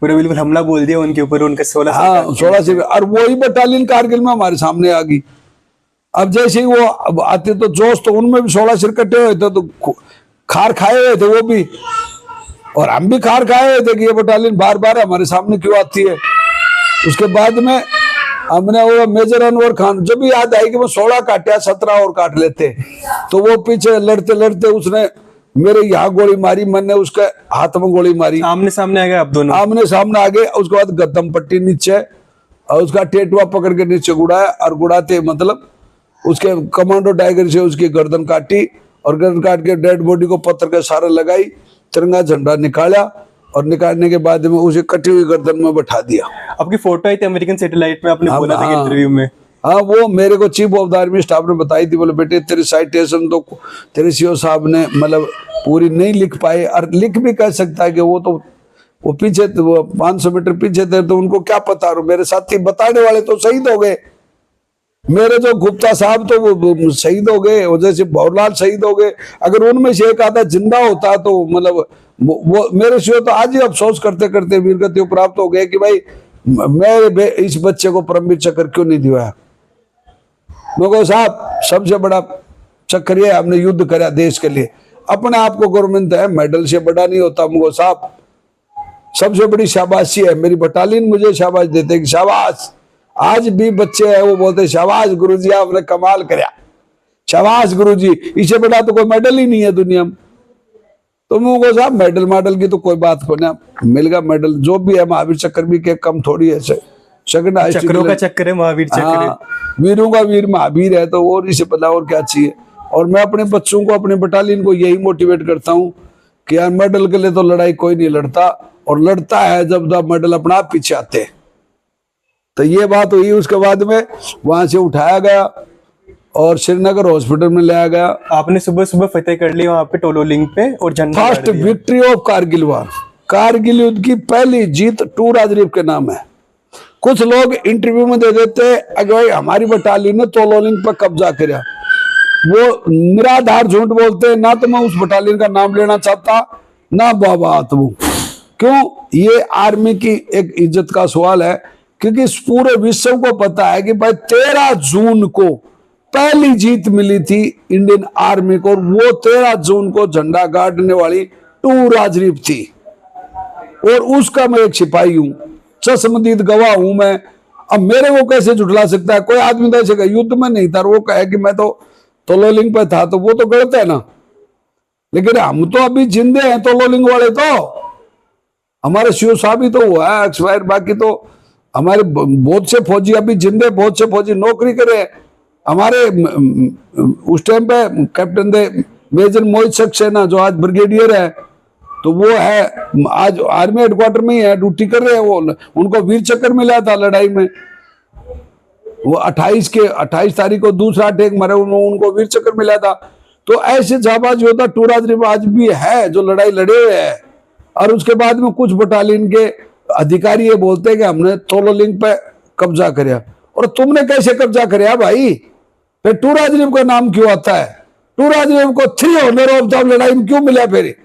पूरे बिल्कुल हमला बोल दिया उनके ऊपर, उनके 16 हाँ 16 सिर। और वही बटालियन कारगिल में हमारे सामने आ गई। अब जैसे ही वो अब आते तो जोश, तो उनमें भी 16 सिर कटे हुए थे, तो खार खाए हुए थे वो भी, और हम भी खार खाए हुए थे कि ये बटालियन बार बार हमारे सामने क्यों आती है। उसके बाद में हमने वो मेजर अनवर खान, जब भी याद आई कि वो 16 काटा, 17 और काट लेते, तो वो पीछे लड़ते लड़ते उसने मेरे यहाँ गोली मारी, मैंने उसके हाथ में गोली मारी। आमने सामने आ गए आप दोनों? आमने सामने आ गए। उसके बाद गद्दम पट्टी नीचे, और उसका टेटुआ पकड़ के नीचे गुड़ाया, और गुड़ाते मतलब उसके कमांडो टाइगर से उसकी गर्दन काटी, और गर्दन काट के डेड बॉडी को पत्थर के सहारे लगाई, तिरंगा झंडा निकाला, और निकालने के बाद में उसे कटी हुई गर्दन में बैठा दिया। आपकी फोटो आई थी अमेरिकन सैटेलाइट में, आपने बोला था इंटरव्यू में। हाँ, वो मेरे को chief of the army staff ने बताई थी, बोले बेटे तेरी साइटेशन तो तेरे सीओ साहब ने मतलब पूरी नहीं लिख पाए, और लिख भी कह सकता है कि वो पीछे, वो 500 मीटर पीछे थे, तो उनको क्या पता। और मेरे साथी बताने वाले तो शहीद हो गए। मेरे जो गुप्ता साहब तो वो शहीद हो गए, और जैसे भवरलाल शहीद हो गए। अगर उनमें से एक आधा जिंदा होता तो मतलब वो मेरे से तो आज ही अफसोस करते करते वीरगति प्राप्त हो गए कि भाई मेरे इस बच्चे को परमवीर चक्र क्यों नहीं दिया। मगर साहब सबसे बड़ा चक्कर ये, हमने युद्ध करा देश के लिए, अपने आप को गवर्नमेंट है, मेडल से बड़ा नहीं होता। मगर साहब सबसे बड़ी शाबाशी है, मेरी बटालियन मुझे शाबाश देते कि शाबाश। आज भी बच्चे हैं वो बोलते शाबाश गुरुजी आपने कमाल कराया, शाबाश गुरुजी, इससे बड़ा तो कोई मेडल ही नहीं है दुनिया में। तो मुझे साहब मेडल मॉडल की तो कोई बात को ना, मिल गया मेडल जो भी है। महावीर चक्र भी के कम थोड़ी है, सेकंड चक्रों का चक्कर है महावीर चक्र। हाँ, वीरों का वीर महावीर है, तो और इसे पता और क्या चाहिए। और मैं अपने बच्चों को, अपने बटालियन को यही मोटिवेट करता हूँ कि यार मेडल के लिए तो लड़ाई कोई नहीं लड़ता, और लड़ता है जब मेडल अपना आप पीछे आते हैं। तो ये बात हुई। उसके बाद में वहां से उठाया गया और श्रीनगर हॉस्पिटल में लाया गया। आपने सुबह सुबह फतेह कर ली वहां पे टोलोलिंग पे, और झंडा फर्स्ट विक्ट्री ऑफ कारगिल वार, कारगिल युद्ध की पहली जीत टूराज रिप के नाम है। कुछ लोग इंटरव्यू में दे देते अगर भाई हमारी बटालियन ने टोलोलिंग पर कब्जा किया, वो निराधार झूठ बोलते हैं। ना तो मैं उस बटालियन का नाम लेना चाहता, ना बाबा आत्मू। क्यों? ये आर्मी की एक इज्जत का सवाल है, क्योंकि इस पूरे विश्व को पता है कि भाई 13 जून को पहली जीत मिली थी इंडियन आर्मी को, और वो 13 जून को झंडा गाड़ने वाली टूराज रिप थी। और उसका मैं एक सिपाही हूं, चश्मदीद गवाह हूं मैं। अब मेरे को कैसे झुठला सकता है कोई आदमी? तो ऐसे युद्ध में नहीं था, वो कहे कि मैं तो टोलोलिंग पे था, तो वो तो गलत है ना। लेकिन हम तो अभी जिंदे हैं, टोलोलिंग वाले तो हमारे सीओ साहब ही तो हुआ है एक्सपायर, बाकी तो हमारे बहुत से फौजी अभी जिंदे, बहुत से फौजी नौकरी करे। हमारे उस टाइम पे कैप्टन दे मेजर मोहित सक्सेना जो आज ब्रिगेडियर है, तो वो है आज आर्मी हेडक्वार्टर में ही है, ड्यूटी कर रहे हैं। वो उनको वीर चक्र मिला था लड़ाई में। वो 28 तारीख को दूसरा अटैक मारे, उनको वीर चक्र मिला था। तो ऐसे जाबाज योद्धा टूराज रिप आज भी है जो लड़ाई लड़े हुए हैं। और उसके बाद में कुछ बटालियन के अधिकारी ये बोलते हैं कि हमने टोलोलिंग पे कब्जा कराया। और तुमने कैसे कब्जा कराया भाई? फिर टूराज रिप का नाम क्यों आता है? टूराज रिप को 3 ऑनर ऑफ द लड़ाई में क्यों मिला? फिर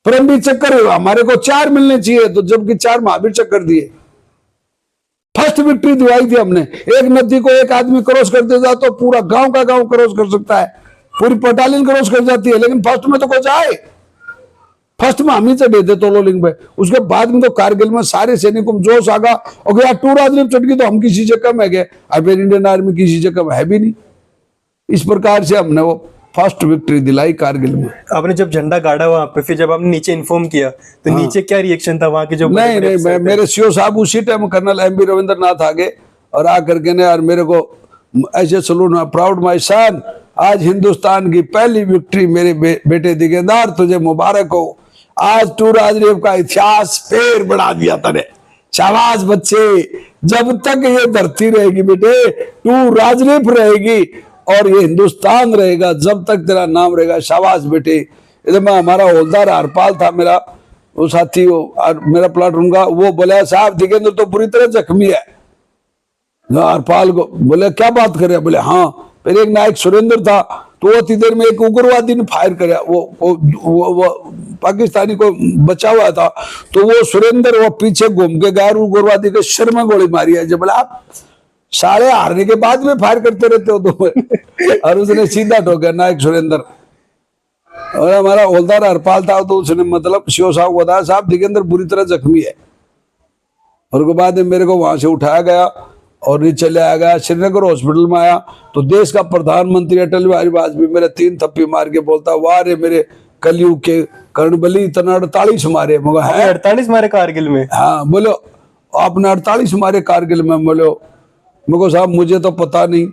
परमवीर चक्र हमारे को 4 मिलने चाहिए, तो जबकि 4 महावीर चक्र दिए। विक्ट्री दिवाई थी हमने। एक नदी को एक आदमी क्रॉस करते जाए तो पूरा गांव का गांव क्रॉस कर सकता है, पूरी पटालिन क्रॉस कर जाती है, लेकिन फर्स्ट में तो कोई जाए, फर्स्ट में हम ही चढ़े थे तोलोलिंग पे। उसके बाद में तो कारगिल में सारे सैनिकों में जोश आगा और गया, टू राजनीति चढ़ गई तो हम किसी से कम है गए, अब इंडियन आर्मी किसी से कम है भी नहीं। इस प्रकार से हमने वो फर्स्ट विक्ट्री दिलाई कारगिल में। आपने जब झंडा गाड़ा वहां पे, फिर जब आपने नीचे इन्फॉर्म किया तो नीचे क्या रिएक्शन था वहां के जो नहीं नहीं, मेरे सीओ साहब उसी टाइम कर्नल एमबी रविंद्रनाथ आगे और आकर के ने यार मेरे को ऐसे सलूट, प्राउड माय सन, आज हिंदुस्तान की पहली विक्ट्री मेरे बेटे दिगेंदार, तुझे मुबारक हो, आज टू राजरीव का इतिहास फिर बढ़ा दिया तने, शाबाश बच्चे, जब तक ये धरती रहेगी बेटे टू राजरीव रहेगी और ये हिंदुस्तान रहेगा, जब तक तेरा नाम रहेगा, शाबाश बेटे। इधर मैं, हमारा हौलदार हरपाल था मेरा वो साथी, वो मेरा प्लाटून का, वो बोला साहब दिगेंद्र तो पूरी तरह जख्मी है। हरपाल को बोले क्या बात कर रहे, बोले हाँ। फिर एक नायक सुरेंद्र था, तो वो इतनी देर में एक उग्रवादी ने फायर कराया, वो पाकिस्तानी को बचा हुआ था, तो वो सुरेंद्र वो पीछे घूम के गया, उग्रवादी के सिर में गोली मारी है। जब बोला आप सारे हारने के बाद में फायर करते रहते हो तो और उसने सीधा ठोका नायक सुरेंद्र। और हमारा हौलदार हरपाल था, तो उसने मतलब सीओ साहब को बताया साहब दिगेंद्र बुरी तरह जख्मी है। और उसके बाद मेरे को वहां से उठाया गया और नीचे ले आया गया, श्रीनगर हॉस्पिटल में आया तो देश का प्रधानमंत्री अटल बिहारी वाजपेयी मेरे 3 थप्पी मार के बोलता, वाह रे मेरे कलयुग के कर्णबली, इतना 48 मारे। मगर है 48 मारे कारगिल में? हाँ। बोलो आपने 48 मारे कारगिल में? बोलो मेरे को साहब मुझे तो पता नहीं,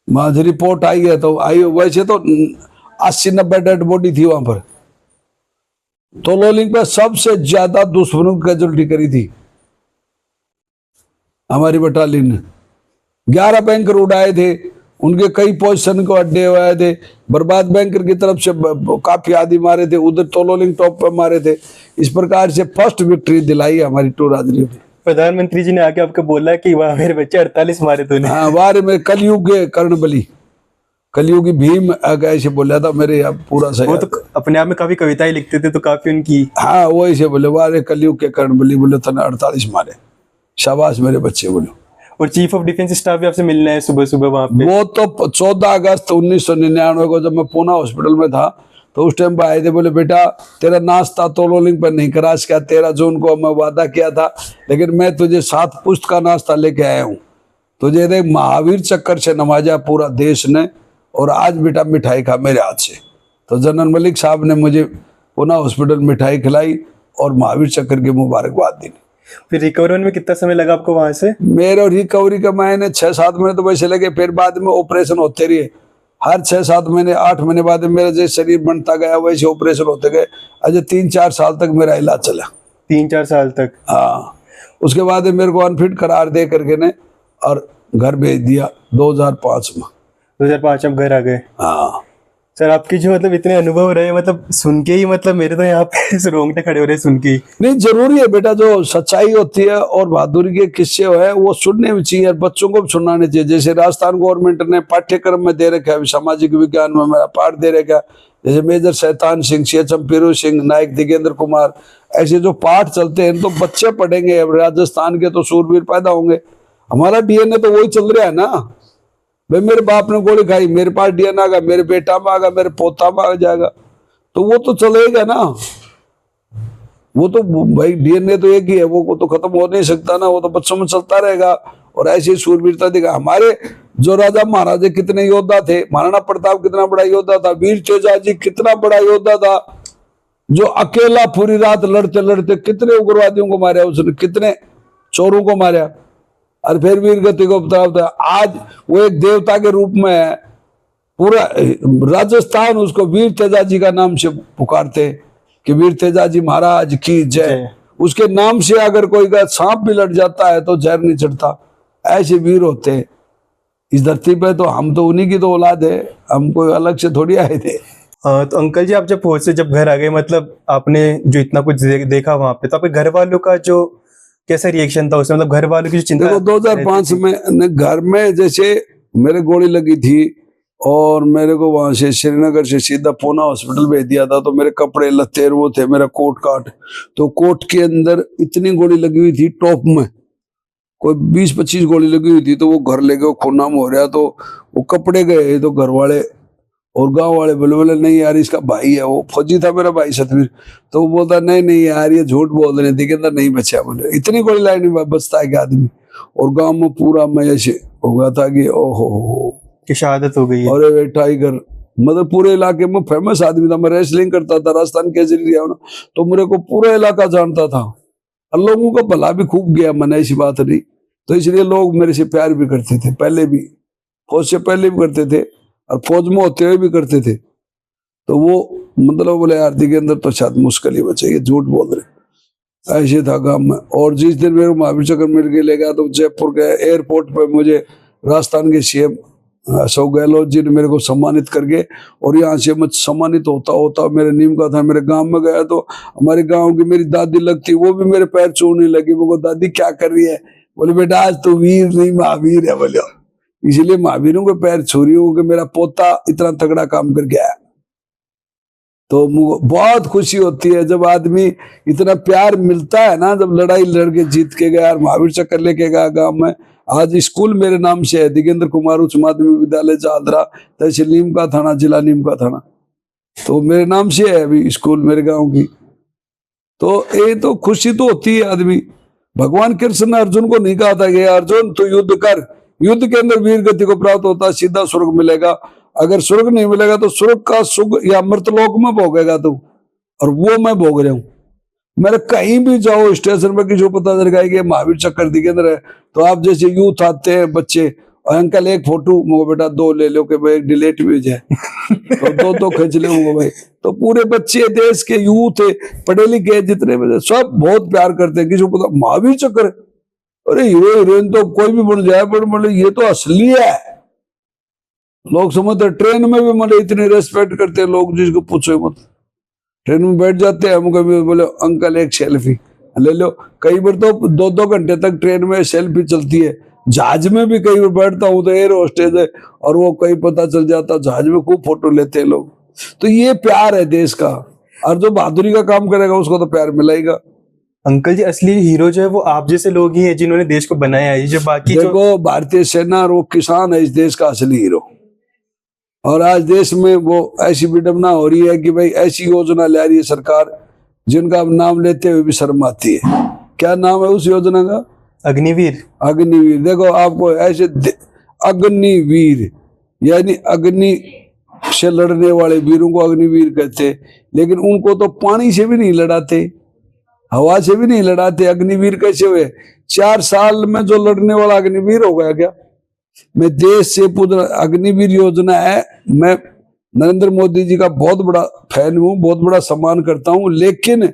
वहां रिपोर्ट आई है तो आई, वैसे तो 80-90 डेड बॉडी थी वहां पर। तोलोलिंग पे सबसे ज्यादा दुश्मनों की कैजुअल्टी करी थी हमारी बटालियन ने। 11 बैंकर उड़ाए थे, उनके कई पोजीशन को अड्डे हुए थे, बर्बाद बैंकर की तरफ से काफी आदि मारे थे, उधर तोलोलिंग टॉप पे मारे थे। इस प्रकार से फर्स्ट विक्ट्री दिलाई हमारी टू राजनीति में। प्रधानमंत्री जी ने आके आपको बोला कि वाह मेरे बच्चे 48 मारे तूने। हाँ, वाह रे मेरे कलयुग के कर्णबली, कलयुगी भीम ऐसे बोला था मेरे, अब पूरा सही। वो तो अपने आप में काफी कविताएं लिखते थे, तो काफी उनकी, हाँ वो ऐसे बोले, वाह रे कलयुग के कर्णबली, बोले तने 48 मारे, शाबाश मेरे बच्चे बोले। और चीफ ऑफ डिफेंस स्टाफ भी आपसे मिलना है सुबह सुबह वहां पे? वो तो 14 अगस्त 1999 को जब मैं पूना हॉस्पिटल में था तो उस टाइम पे आए थे, बोले बेटा तेरा नाश्ता तोलोलिंग पर नहीं करा सका, 13 जून को मैं वादा किया था, लेकिन मैं तुझे 7 पुष्ट का नाश्ता लेके आया हूँ, तुझे देख महावीर चक्कर से नवाजा पूरा देश ने, और आज बेटा मिठाई खा मेरे हाथ से। तो जनरल मलिक साहब ने मुझे पूना हॉस्पिटल मिठाई खिलाई और महावीर चक्कर की मुबारकबाद दी। फिर रिकवरी में कितना समय लगा आपको वहां से? मेरे रिकवरी का महीने 6-7 महीने तो वैसे लगे, फिर बाद में ऑपरेशन होते रहे, हर 6-7 महीने 8 महीने बाद मेरा जैसे शरीर बनता गया वैसे ऑपरेशन होते गए। अजय 3-4 साल तक मेरा इलाज चला। 3-4 साल तक? हाँ। उसके बाद मेरे को अनफिट करार दे करके ने और घर भेज दिया 2005 में। 2005 में घर आ गए? हाँ। सर आपके जो मतलब इतने अनुभव रहे, मतलब सुन के ही मतलब मेरे तो यहाँ पे रोंगटे खड़े हो रहे सुन के। नहीं जरूरी है बेटा, जो सच्चाई होती है और बहादुरी के किस्से है वो सुनने भी चाहिए, बच्चों को भी सुनाने चाहिए। जैसे राजस्थान गवर्नमेंट ने पाठ्यक्रम में दे रखा है, सामाजिक विज्ञान में मेरा पाठ दे रखा है, जैसे मेजर शैतान सिंह, CHM पीरू सिंह, नायक दिगेंद्र कुमार, ऐसे जो पाठ चलते हैं तो बच्चे पढ़ेंगे, राजस्थान के तो सूरवीर पैदा होंगे। हमारा DNA तो वही चल रहा है ना भाई, मेरे बाप ने गोली खाई, मेरे पास DNA आगा, मेरे बेटा में आगा, मेरे पोता में आ जाएगा, तो वो तो चलेगा ना। वो तो भाई DNA तो एक ही है, वो तो खत्म हो नहीं सकता ना, वो तो बच्चों में चलता रहेगा। और ऐसी सूरवीरता दिखा। हमारे जो राजा महाराजे कितने योद्धा थे, महाराणा प्रताप कितना बड़ा योद्धा था, वीर तेजाजी कितना बड़ा योद्धा था, जो अकेला पूरी रात लड़ते लड़ते कितने उग्रवादियों को मारा उसने, कितने चोरों को मारा, और फिर वीर गति को बताया। आज वो एक देवता के रूप में है, पूरा राजस्थान उसको वीर तेजाजी का नाम से पुकारते कि वीर तेजाजी महाराज की जय। उसके नाम से अगर कोई का सांप भी लड़ जाता है तो जहर नहीं चढ़ता, ऐसे वीर होते हैं इस धरती पे। तो हम तो उन्हीं की तो औलाद है, हम कोई अलग से थोड़ी आए थे। तो अंकल जी आप जब फौज से जब घर आ गए, मतलब आपने जो इतना कुछ देखा वहां पे, तो आपके घर वालों का जो कैसा रिएक्शन था उसमें, मतलब घर वालों की जो चिंता? देखो 2005 में घर में जैसे मेरे गोली लगी थी और मेरे को वहां से श्रीनगर से सीधा पूना हॉस्पिटल भेज दिया था, तो मेरे कपड़े लत्ते वो थे, मेरा कोट काट, तो कोट के अंदर इतनी गोली लगी हुई थी टॉप में, कोई 20-25 गोली लगी हुई थी, तो वो घर ले गए, खूनाम हो रहा, तो वो कपड़े गए, तो घर वाले और गांव वाले बोले नहीं यार इसका भाई है, वो फौजी था मेरा भाई सतवीर। तो वो बोलता नहीं यार ये झूठ बोल रहे थे के अंदर नहीं बचा। बोले इतनी गोली लाइन में बचता है कि आदमी। और गांव में पूरा मैं ऐसे हो गया था कि ओहो की शहादत हो गई है। और वे टाइगर मतलब पूरे इलाके में फेमस आदमी था। मैं रेसलिंग करता था, राजस्थान केसरी रहा हूं, तो मेरे को पूरा इलाका जानता था और लोगों का भला भी खूब गया, मन ऐसी बात नहीं। तो इसलिए लोग मेरे से प्यार भी करते थे, पहले भी फौज से पहले भी करते थे और फौज में होते हुए भी करते थे। तो वो मतलब बोले आरती के अंदर तो शायद मुश्किल ही बचे, ये झूठ बोल रहे। ऐसे था गांव में। और जिस दिन मेरे को महावीर चक्र मिल के ले गया, तो जयपुर के एयरपोर्ट पे मुझे राजस्थान के सीएम अशोक गहलोत जी ने मेरे को सम्मानित करके, और यहाँ से मैं सम्मानित होता होता मेरे नीम का था, मेरे गांव में गया, तो हमारे गांव की मेरी दादी लगती, वो भी मेरे पैर छूने लगी। वो दादी क्या कर रही है? बोले बेटा आज तो वीर नहीं महावीर है। बोले इसलिए महावीरों के पैर छू रही हूँ कि मेरा पोता इतना तगड़ा काम करके आया। तो बहुत खुशी होती है जब आदमी इतना प्यार मिलता है ना, जब लड़ाई लड़के जीत के गया, महावीर चक्कर लेके गया गांव में। आज स्कूल मेरे नाम से है, दिगेंद्र कुमार उच्च माध्यमिक विद्यालय चादरा, तहसील नीम का थाना, जिला नीम का थाना, तो मेरे नाम से है अभी स्कूल मेरे गांव की। तो ये तो खुशी तो होती है आदमी। भगवान कृष्ण ने अर्जुन को नहीं कहा था कि अर्जुन तू युद्ध कर, युद्ध के अंदर वीर गति को प्राप्त होता, सीधा स्वर्ग मिलेगा। अगर स्वर्ग नहीं मिलेगा तो स्वर्ग का सुख या मृतलोक में भोगेगा तू, और वो मैं भोग रहा हूं। मेरे कहीं भी जाओ स्टेशन पर किसी को पता चल गया महावीर चक्कर दिगेंद्र है, तो आप जैसे यूथ आते हैं बच्चे, और अंकल एक फोटो मुझे बेटा 2 ले लो कि भाई एक डिलीट भी हो जाए तो 2 खींच ले भाई। तो पूरे बच्चे देश के यूथ पढ़े लिखे जितने बच्चे सब बहुत प्यार करते हैं। किसी को पता महावीर चक्कर, अरे हीरो हीरोइन तो कोई भी बन जाए, पर मतलब ये तो असली है। लोग समझते ट्रेन में भी मतलब इतनी रेस्पेक्ट करते हैं लोग, जिसको पूछो मत। ट्रेन में बैठ जाते हैं, हम कभी बोले अंकल एक सेल्फी ले लो। कई बार तो 2-2 घंटे तक ट्रेन में सेल्फी चलती है। जहाज में भी कई बार बैठता हूँ तो एयर होस्टेज है, और वो कहीं पता चल जाता, जहाज में खूब फोटो लेते हैं लोग। तो ये प्यार है देश का, और जो बहादुरी का काम करेगा उसको तो प्यार मिलेगा। अंकल जी असली हीरो जो है वो आप जैसे लोग ही हैं जिन्होंने देश को बनाया है। जो बाकी देखो भारतीय सेना और वो किसान है इस देश का असली हीरो। और आज देश में वो ऐसी विडंबना हो रही है कि भाई ऐसी योजना ले रही है सरकार जिनका नाम लेते हुए भी शर्म आती है। क्या नाम है उस योजना का? अग्निवीर। अग्निवीर। देखो आपको ऐसे अग्निवीर यानी अग्नि से लड़ने वाले वीरों को अग्निवीर कहते, लेकिन उनको तो पानी से भी नहीं लड़ाते, हवा से भी नहीं लड़ाते। अग्निवीर कैसे हुए? 4 साल में जो लड़ने वाला अग्निवीर हो गया क्या? मैं देश से पूरा अग्निवीर योजना है, मैं नरेंद्र मोदी जी का बहुत बड़ा फैन हूँ, बहुत बड़ा सम्मान करता हूँ, लेकिन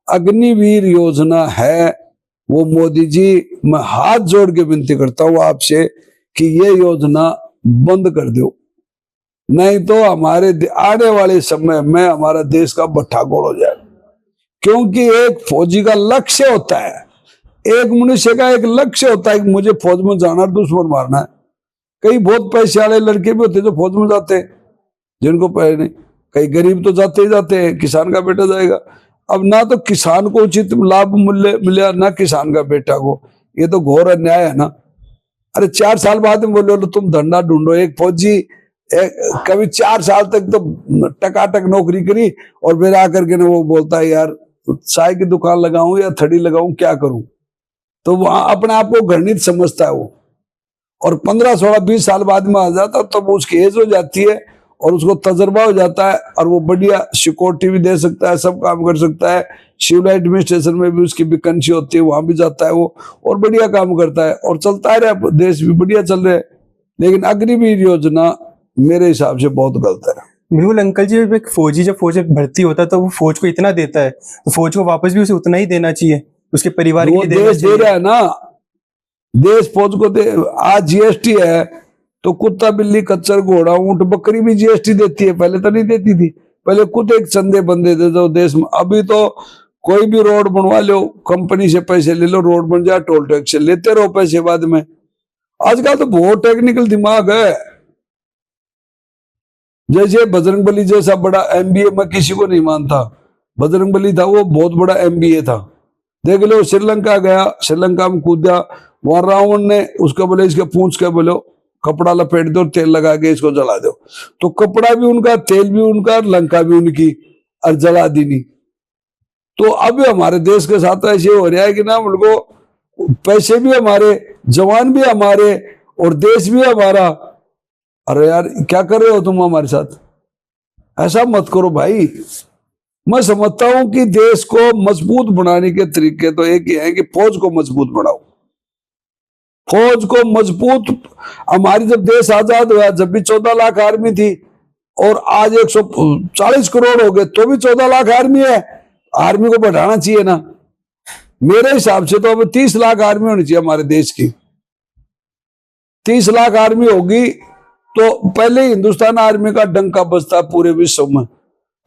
अग्निवीर योजना है वो मोदी जी, मैं हाथ जोड़ के विनती करता हूँ आपसे कि ये योजना बंद कर दो, नहीं तो हमारे आने वाले समय में हमारा देश का भट्ठा गोल हो जाएगा। क्योंकि एक फौजी का लक्ष्य होता है, एक मनुष्य का एक लक्ष्य होता है कि मुझे फौज में जाना, दुश्मन मारना है। कई बहुत पैसे वाले लड़के भी होते हैं जो फौज में जाते हैं, जिनको पैसे नहीं। कई गरीब तो जाते ही जाते हैं, किसान का बेटा जाएगा। अब ना तो किसान को उचित लाभ मूल्य मिला, ना किसान का बेटा को, ये तो घोर अन्याय है ना। अरे 4 साल बाद में बोलो तुम धंधा ढूंढो। एक फौजी कभी 4 साल तक तो टकाटक नौकरी करी, और फिर आकर के ना वो बोलता है यार चाय की दुकान लगाऊं या थड़ी लगाऊं, क्या करूं? तो वहां अपने आप को घृणित समझता है वो, और 15, 16, 20 साल बाद में आ जाता तब उसकी एज हो जाती है और उसको तजर्बा हो जाता है, और वो बढ़िया सिक्योरिटी भी दे सकता है, सब काम कर सकता है। सिविल एडमिनिस्ट्रेशन में भी उसकी वैकेंसी होती है, वहां भी जाता है वो और बढ़िया काम करता है, और चलता है, देश भी बढ़िया चल रहा है। लेकिन अग्निवीर योजना मेरे हिसाब से बहुत गलत है। बिल्कुल अंकल जी, एक फौजी जब फौज में भर्ती होता है तो वो फौज को इतना देता है, तो फौज को वापस भी उसे उतना ही देना चाहिए, उसके परिवार के लिए देना चाहिए। दे रहा है ना, देश फौज को दे। आज जीएसटी है तो कुत्ता बिल्ली कच्चर घोड़ा ऊंट बकरी भी जीएसटी देती है, पहले तो नहीं देती थी। पहले खुद एक चंदे बंदे थे जो देश में। अभी तो कोई भी रोड बनवा लो, कंपनी से पैसे ले लो, रोड बन जाए, टोल टैक्स लेते रहो पैसे बाद में। आजकल तो बहुत टेक्निकल दिमाग है। जैसे बजरंगबली जैसा बड़ा एमबीए मैं किसी को नहीं मानता, बजरंगबली था वो बहुत बड़ा एमबीए था। देख लो श्रीलंका गया, श्रीलंका में कूदा, वहां रावण ने उसको बोले इसके पूंछ के बोलो कपड़ा लपेट दो, तेल लगा के इसको जला दो। तो कपड़ा भी उनका, तेल भी उनका, लंका भी उनकी, और जला दी नहीं। तो अब हमारे देश के साथ ऐसे हो रहा है कि ना उनको पैसे भी हमारे, जवान भी हमारे, और देश भी हमारा। अरे यार क्या कर रहे हो तुम हमारे साथ? ऐसा मत करो भाई। मैं समझता हूं कि देश को मजबूत बनाने के तरीके तो एक ही है कि फौज को मजबूत बनाओ, फौज को मजबूत। हमारी जब देश आजाद हुआ, जब भी 14 लाख आर्मी थी, और आज 140 करोड़ हो गए, तो भी 14 लाख आर्मी है। आर्मी को बढ़ाना चाहिए ना। मेरे हिसाब से तो अब 30 लाख आर्मी होनी चाहिए हमारे देश की। 30 लाख आर्मी होगी तो पहले हिंदुस्तान आर्मी का डंका बजता पूरे विश्व में।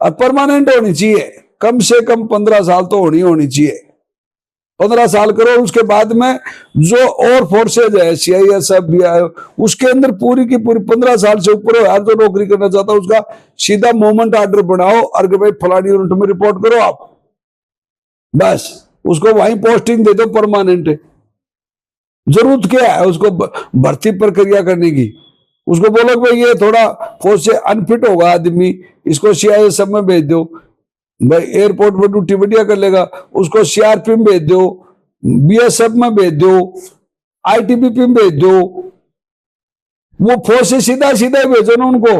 और परमानेंट होनी चाहिए, कम से कम 15 साल तो होनी चाहिए। 15 साल करो, उसके बाद में जो और फोर्सेज है, CISF भी है, उसके अंदर पूरी की पूरी 15 साल से ऊपर हो यार, जो नौकरी करना चाहता है उसका सीधा मूवमेंट आर्डर बनाओ, और भाई फलानी यूनिट में रिपोर्ट करो आप, बस उसको वहीं पोस्टिंग दे दो परमानेंट। जरूरत क्या है उसको भर्ती प्रक्रिया करने की? उसको बोलो भाई ये थोड़ा फौज से अनफिट होगा आदमी, इसको CISF में भेज दो, भाई एयरपोर्ट पर ड्यूटी बढ़िया कर लेगा, उसको CRP में भेज दो, BSF में भेज दो, ITBP में भेज दो। वो फौज से सीधा सीधा भेजो ना उनको।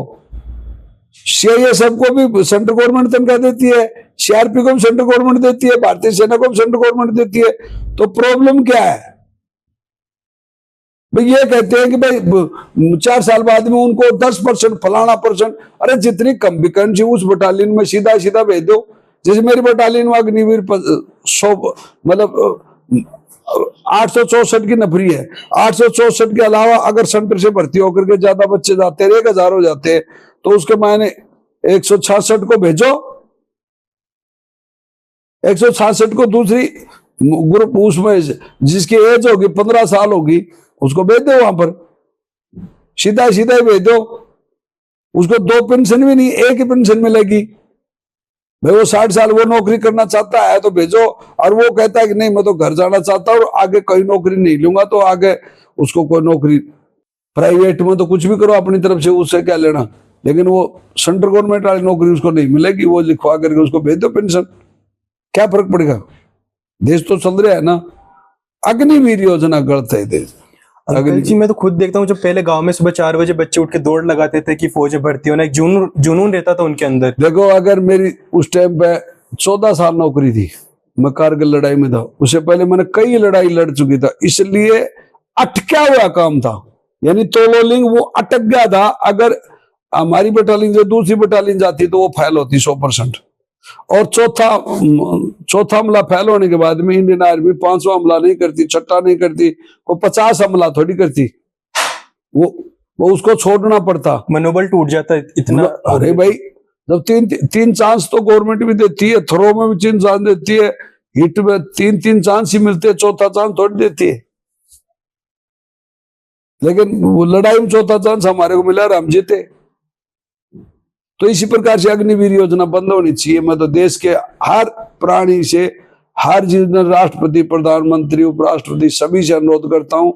CISF को भी सेंट्रल गवर्नमेंट तनख्वाह देती है, CRP को भी सेंट्रल गवर्नमेंट देती है, भारतीय सेना को भी सेंट्रल गवर्नमेंट देती है। तो प्रॉब्लम क्या है भाई? ये कहते हैं कि भाई 4 साल बाद में उनको 10% फलाना %, अरे जितनी कम वैकेंसी उस बटालियन में सीधा सीधा भेज दो। जैसे मेरी बटालियन में अग्निवीर 100 मतलब 864 की नफरी है। 864 के अलावा अगर सेंटर से भर्ती होकर के ज्यादा बच्चे जाते हैं, 1000 हो जाते हैं, तो उसके मायने 166 को भेजो, 166 को दूसरी ग्रुप उसमें जिसकी एज होगी 15 साल होगी उसको भेज दो वहां पर, सीधा सीधा ही भेज दो। उसको 2 पेंशन भी नहीं, एक ही पेंशन मिलेगी। भाई वो 60 साल वो नौकरी करना चाहता है तो भेजो, और वो कहता है कि नहीं मैं तो घर जाना चाहता हूँ और आगे कोई नौकरी नहीं लूंगा, तो आगे उसको कोई नौकरी प्राइवेट में तो कुछ भी करो अपनी तरफ से, उससे क्या लेना। लेकिन वो सेंट्रल गवर्नमेंट वाली नौकरी उसको नहीं मिलेगी, वो लिखवा करके उसको भेज दो पेंशन, क्या फर्क पड़ेगा? देश तो चल रहा है ना। अग्निवीर योजना गलत है देश। अंकल जी मैं तो खुद देखता हूँ, जब पहले गांव में सुबह 4 बजे बच्चे उठ के दौड़ लगाते थे कि फौज में भर्ती होना, एक जुनून रहता था उनके अंदर। देखो अगर मेरी उस टाइम पे 14 साल नौकरी थी, मैं कारगिल लड़ाई में था, उससे पहले मैंने कई लड़ाई लड़ चुकी था, इसलिए अटका हुआ काम था, यानी तोलोलिंग वो अटक गया था। अगर हमारी बटालियन से दूसरी बटालियन जाती तो वो फेल होती 100%। और चौथा हमला फेल होने के बाद में इंडियन आर्मी 5वां हमला नहीं करती, छठा नहीं करती, वो 50 हमला थोड़ी करती, वो उसको छोड़ना पड़ता, मनोबल टूट जाता है इतना। अरे भाई जब तीन चांस तो गवर्नमेंट भी देती है, थ्रो में भी 3 चांस देती है, हिट में 3 चांस ही मिलते हैं, चौथा चांस थोड़ी देती है। लेकिन वो लड़ाई में चौथा चांस हमारे को मिला और हम जीते। तो इसी प्रकार से अग्निवीर योजना बंद होनी चाहिए। मैं तो देश के हर प्राणी से, हर जिस राष्ट्रपति, प्रधानमंत्री, उपराष्ट्रपति सभी से अनुरोध करता हूँ,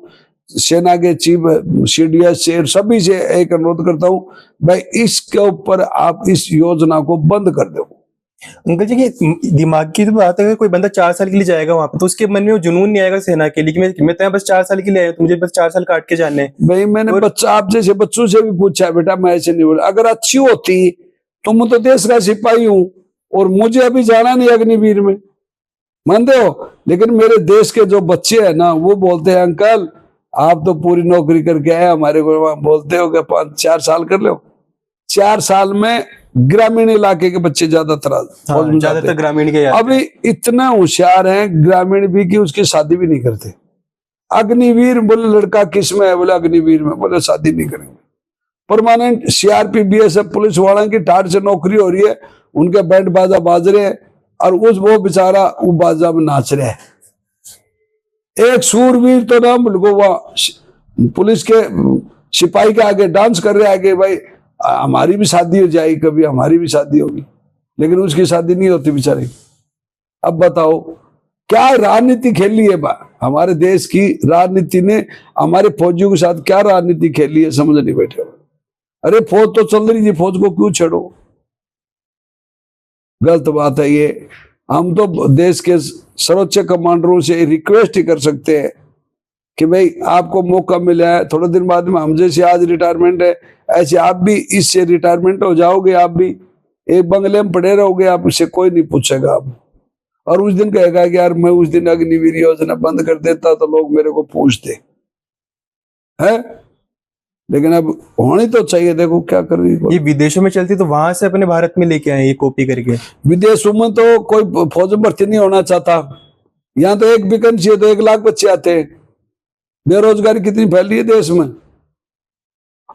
सेना के चीफ CDS से सभी से एक अनुरोध करता हूँ, भाई इसके ऊपर आप इस योजना को बंद कर दो। अंकल जी की दिमाग की तो बात है, कोई बंदा 4 साल के लिए जाएगा वहां पे तो उसके मन में वो जुनून नहीं आएगा सेना के लिए कि मैं तो बस 4 साल के लिए आया, तो मुझे बस 4 साल काट के जाने। भाई मैंने आप जैसे बच्चों से भी पूछा है, बेटा मैं ऐसे नहीं बोला, अगर अच्छी होती तो मैं तो देश का सिपाही हूँ और मुझे अभी जाना नहीं अग्निवीर में, मानते हो। लेकिन मेरे देश के जो बच्चे हैं ना, वो बोलते हैं अंकल आप तो पूरी नौकरी करके आए, हमारे को बोलते हो कि 5-4 साल कर लो। 4 साल में ग्रामीण इलाके के बच्चे ज्यादातर ग्रामीण के अभी इतना होशियार हैं ग्रामीण भी कि उसकी शादी भी नहीं करते। अग्निवीर बोले लड़का किस में है, बोले अग्निवीर में, बोले शादी नहीं करेंगे। परमानेंट CRP BSF पुलिस वालों की ठाट से नौकरी हो रही है, उनके बैंड बाजा बाज रहे हैं और वो बेचारा वो बाजा में नाच रहा है। एक सूरवीर तो ना बिल्कुल वह पुलिस के सिपाही के आगे डांस कर रहे आगे, भाई हमारी भी शादी हो जाएगी, कभी हमारी भी शादी होगी, लेकिन उसकी शादी नहीं होती बेचारी। अब बताओ क्या राजनीति खेली है हमारे देश की राजनीति ने हमारे फौजियों के साथ क्या राजनीति खेली है समझ नहीं बैठे। अरे फौज तो चल रही थी, फौज को क्यों छेड़ो? गलत बात है ये। हम तो देश के सर्वोच्च कमांडरों से रिक्वेस्ट ही कर सकते हैं कि भाई आपको मौका मिला है, थोड़े दिन बाद में हम जैसे आज रिटायरमेंट है ऐसे आप भी इससे रिटायरमेंट हो जाओगे, आप भी एक बंगले में पड़े रहोगे, आप उससे कोई नहीं पूछेगा आप। और उस दिन कहेगा कि यार मैं उस दिन अग्निवीर योजना बंद कर देता तो लोग मेरे को पूछते है। लेकिन अब होनी तो चाहिए, देखो क्या कर रही है। ये विदेशों में चलती तो वहां से अपने भारत में लेके आए ये कॉपी करके। विदेशों में तो कोई फौज में भर्ती नहीं होना चाहता, यहाँ तो एक वैकेंसी है तो 1 लाख बच्चे आते हैं। बेरोजगारी कितनी फैल रही है देश में।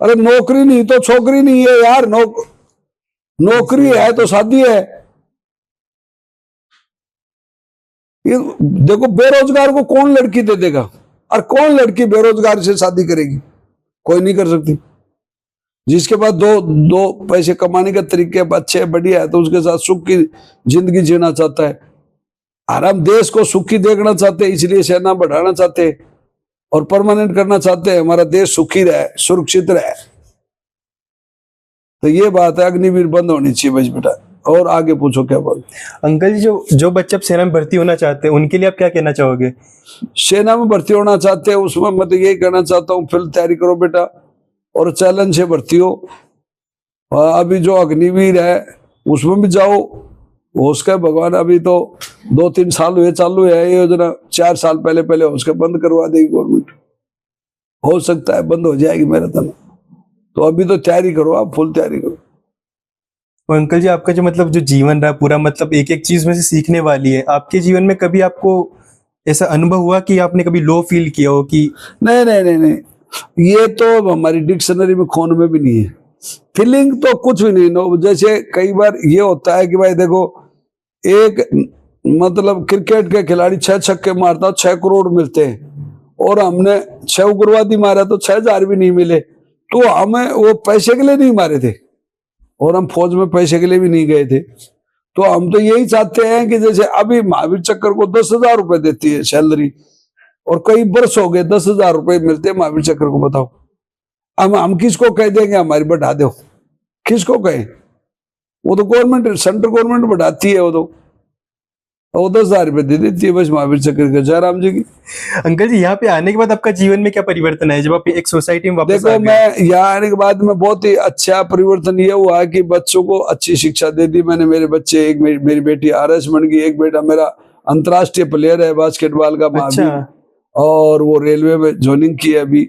अरे नौकरी नहीं तो छोकरी नहीं है यार, नौकरी है तो शादी है। ये देखो बेरोजगार को कौन लड़की दे देगा, और कौन लड़की बेरोजगार से शादी करेगी? कोई नहीं कर सकती। जिसके पास दो पैसे कमाने का तरीके अच्छे बढ़िया है तो उसके साथ सुख की जिंदगी जीना चाहता है। और हम देश को सुखी देखना चाहते हैं, इसलिए सेना बढ़ाना चाहते हैं और परमानेंट करना चाहते हैं, हमारा देश सुखी रहे, सुरक्षित रहे। तो ये बात है, अग्निवीर बंद होनी चाहिए बस बेटा। और आगे पूछो क्या बात। अंकल जी, जो बच्चे अब सेना में भर्ती होना चाहते हैं उनके लिए आप क्या कहना चाहोगे? सेना में भर्ती होना चाहते हैं उसमें मैं तो यही कहना चाहता हूँ, फिर तैयारी करो बेटा और चैलेंज से भर्ती हो। अभी जो अग्निवीर है उसमें भी जाओ, उसका भगवान अभी तो 2-3 साल हुए चालू है ये योजना, 4 साल पहले उसके बंद करवा देगी गवर्नमेंट। हो सकता है बंद हो जाएगी मैराथन, तो अभी तो तैयारी करो, आप फुल तैयारी करो। और अंकल जी, आपका जो मतलब जो जीवन रहा पूरा, मतलब एक एक चीज में से सीखने वाली है। आपके जीवन में कभी आपको ऐसा अनुभव हुआ कि आपने कभी लो फील किया हो कि? नहीं, ये तो हमारी डिक्शनरी में खून में भी नहीं है। फीलिंग तो कुछ भी नहीं। नो जैसे कई बार ये होता है कि भाई देखो एक मतलब क्रिकेट के खिलाड़ी 6 छक्के मारता 6 करोड़ मिलते हैं और हमने 6 उग्रवादी मारा तो 6,000 भी नहीं मिले। तो हमें वो पैसे के लिए नहीं मारे थे और हम फौज में पैसे के लिए भी नहीं गए थे। तो हम तो यही चाहते हैं कि जैसे अभी महावीर चक्र को 10,000 रुपए देती है सैलरी और कई वर्ष हो गए 10,000 रुपए मिलते हैं महावीर चक्र को। बताओ हम किसको कह देंगे हमारी बढ़ा दो, किसको कहें? वो तो गवर्नमेंट, सेंट्रल गवर्नमेंट बढ़ाती है, वो 10,000 रुपए दे देती है बस महावीर चक्र के। जयराम जी की। अंकल जी, यहाँ पे आने के बाद आपका जीवन में क्या परिवर्तन है जब आप एक सोसाइटी में वापस देखो आ गए? मैं यहाँ आने के बाद में बहुत ही अच्छा परिवर्तन ये हुआ है कि बच्चों को अच्छी शिक्षा दे दी मैंने। मेरे बच्चे, एक मेरी बेटी RS बन गई, एक बेटा मेरा अंतर्राष्ट्रीय प्लेयर है बास्केटबॉल का महावीर, और वो रेलवे में ज्वाइनिंग की है अभी,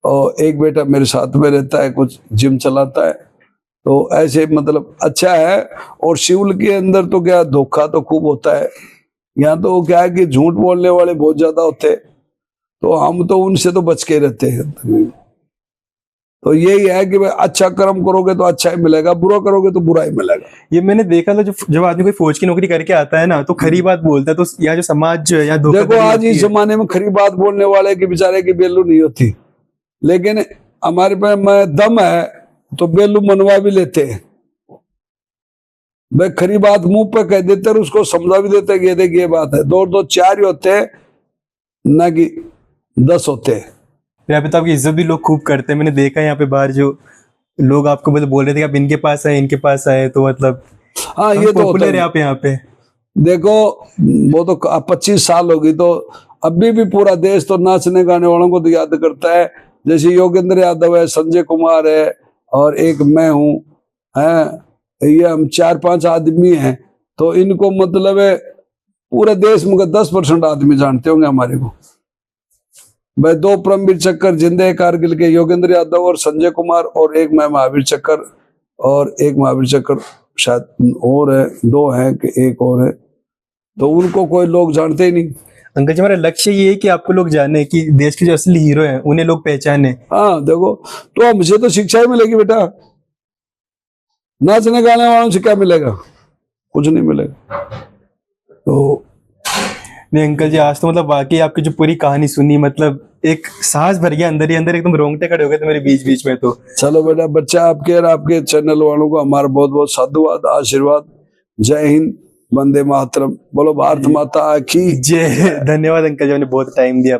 और एक बेटा मेरे साथ में रहता है, कुछ जिम चलाता है। तो ऐसे मतलब अच्छा है। और शिवल के अंदर तो क्या धोखा तो खूब होता है, यहाँ तो क्या है कि झूठ बोलने वाले बहुत ज्यादा होते हैं, तो हम तो उनसे तो बच के रहते हैं। तो यही है कि भाई अच्छा कर्म करोगे तो अच्छा ही मिलेगा, बुरा करोगे तो बुरा ही मिलेगा। ये मैंने देखा था, जब आदमी कोई फौज की नौकरी करके आता है ना तो खरी बात बोलता है, तो यहाँ जो समाज जो है यहाँ देखो आज इस जमाने में खरी बात बोलने वाले की बेचारे की बेलू नहीं होती, लेकिन हमारे पास में दम है तो बेलू मनवा भी लेते हैं। भाई खरी बात मुंह पे कह देते और उसको समझा भी देते कि ये देख ये बात है। 2 4 ही होते हैं ना कि 10 होते हैं। यहाँ पे तो आपकी इज्जत भी लोग खूब करते हैं। मैंने देखा है यहाँ पे बाहर जो लोग आपको मतलब बोल रहे थे कि आप इनके पास आए, इनके पास आए, तो मतलब हाँ ये तो पॉपुलर है आप यहाँ पे। देखो वो तो 25 साल होगी तो अभी भी पूरा देश तो नाचने गाने वालों को तो याद करता है। जैसे योगेंद्र यादव है, संजय कुमार है और एक मैं हूँ, ये हम 4-5 आदमी हैं, तो इनको मतलब है पूरे देश में 10% आदमी जानते होंगे हमारे को। भाई 2 परमवीर चक्र जिंदे कारगिल के योगेंद्र यादव और संजय कुमार, और एक मैं महावीर चक्र, और एक महावीर चक्र शायद और है, 2 हैं कि एक और है, तो उनको कोई लोग जानते ही नहीं। अंकल जी, हमारा लक्ष्य ये है कि आपको लोग जाने कि देश के जो असली हीरो हैं उन्हें लोग पहचाने। हाँ देखो, तो हमसे तो शिक्षा ही मिलेगी बेटा, नाचने गाने वालों से क्या मिलेगा? कुछ नहीं मिलेगा। तो नहीं अंकल जी, आज तो मतलब वाकई आपकी जो पूरी कहानी सुनी, मतलब एक सांस भर गया अंदर ही अंदर, एकदम रोंगटे खड़े हो गए थे मेरे बीच बीच में। तो चलो बेटा, बच्चा आपके और आपके चैनल वालों को हमारा बहुत बहुत साधुवाद, आशीर्वाद। जय हिंद, वंदे मातरम, बोलो भारत माता की जय। धन्यवाद अंकल जी, आपने बहुत टाइम दिया।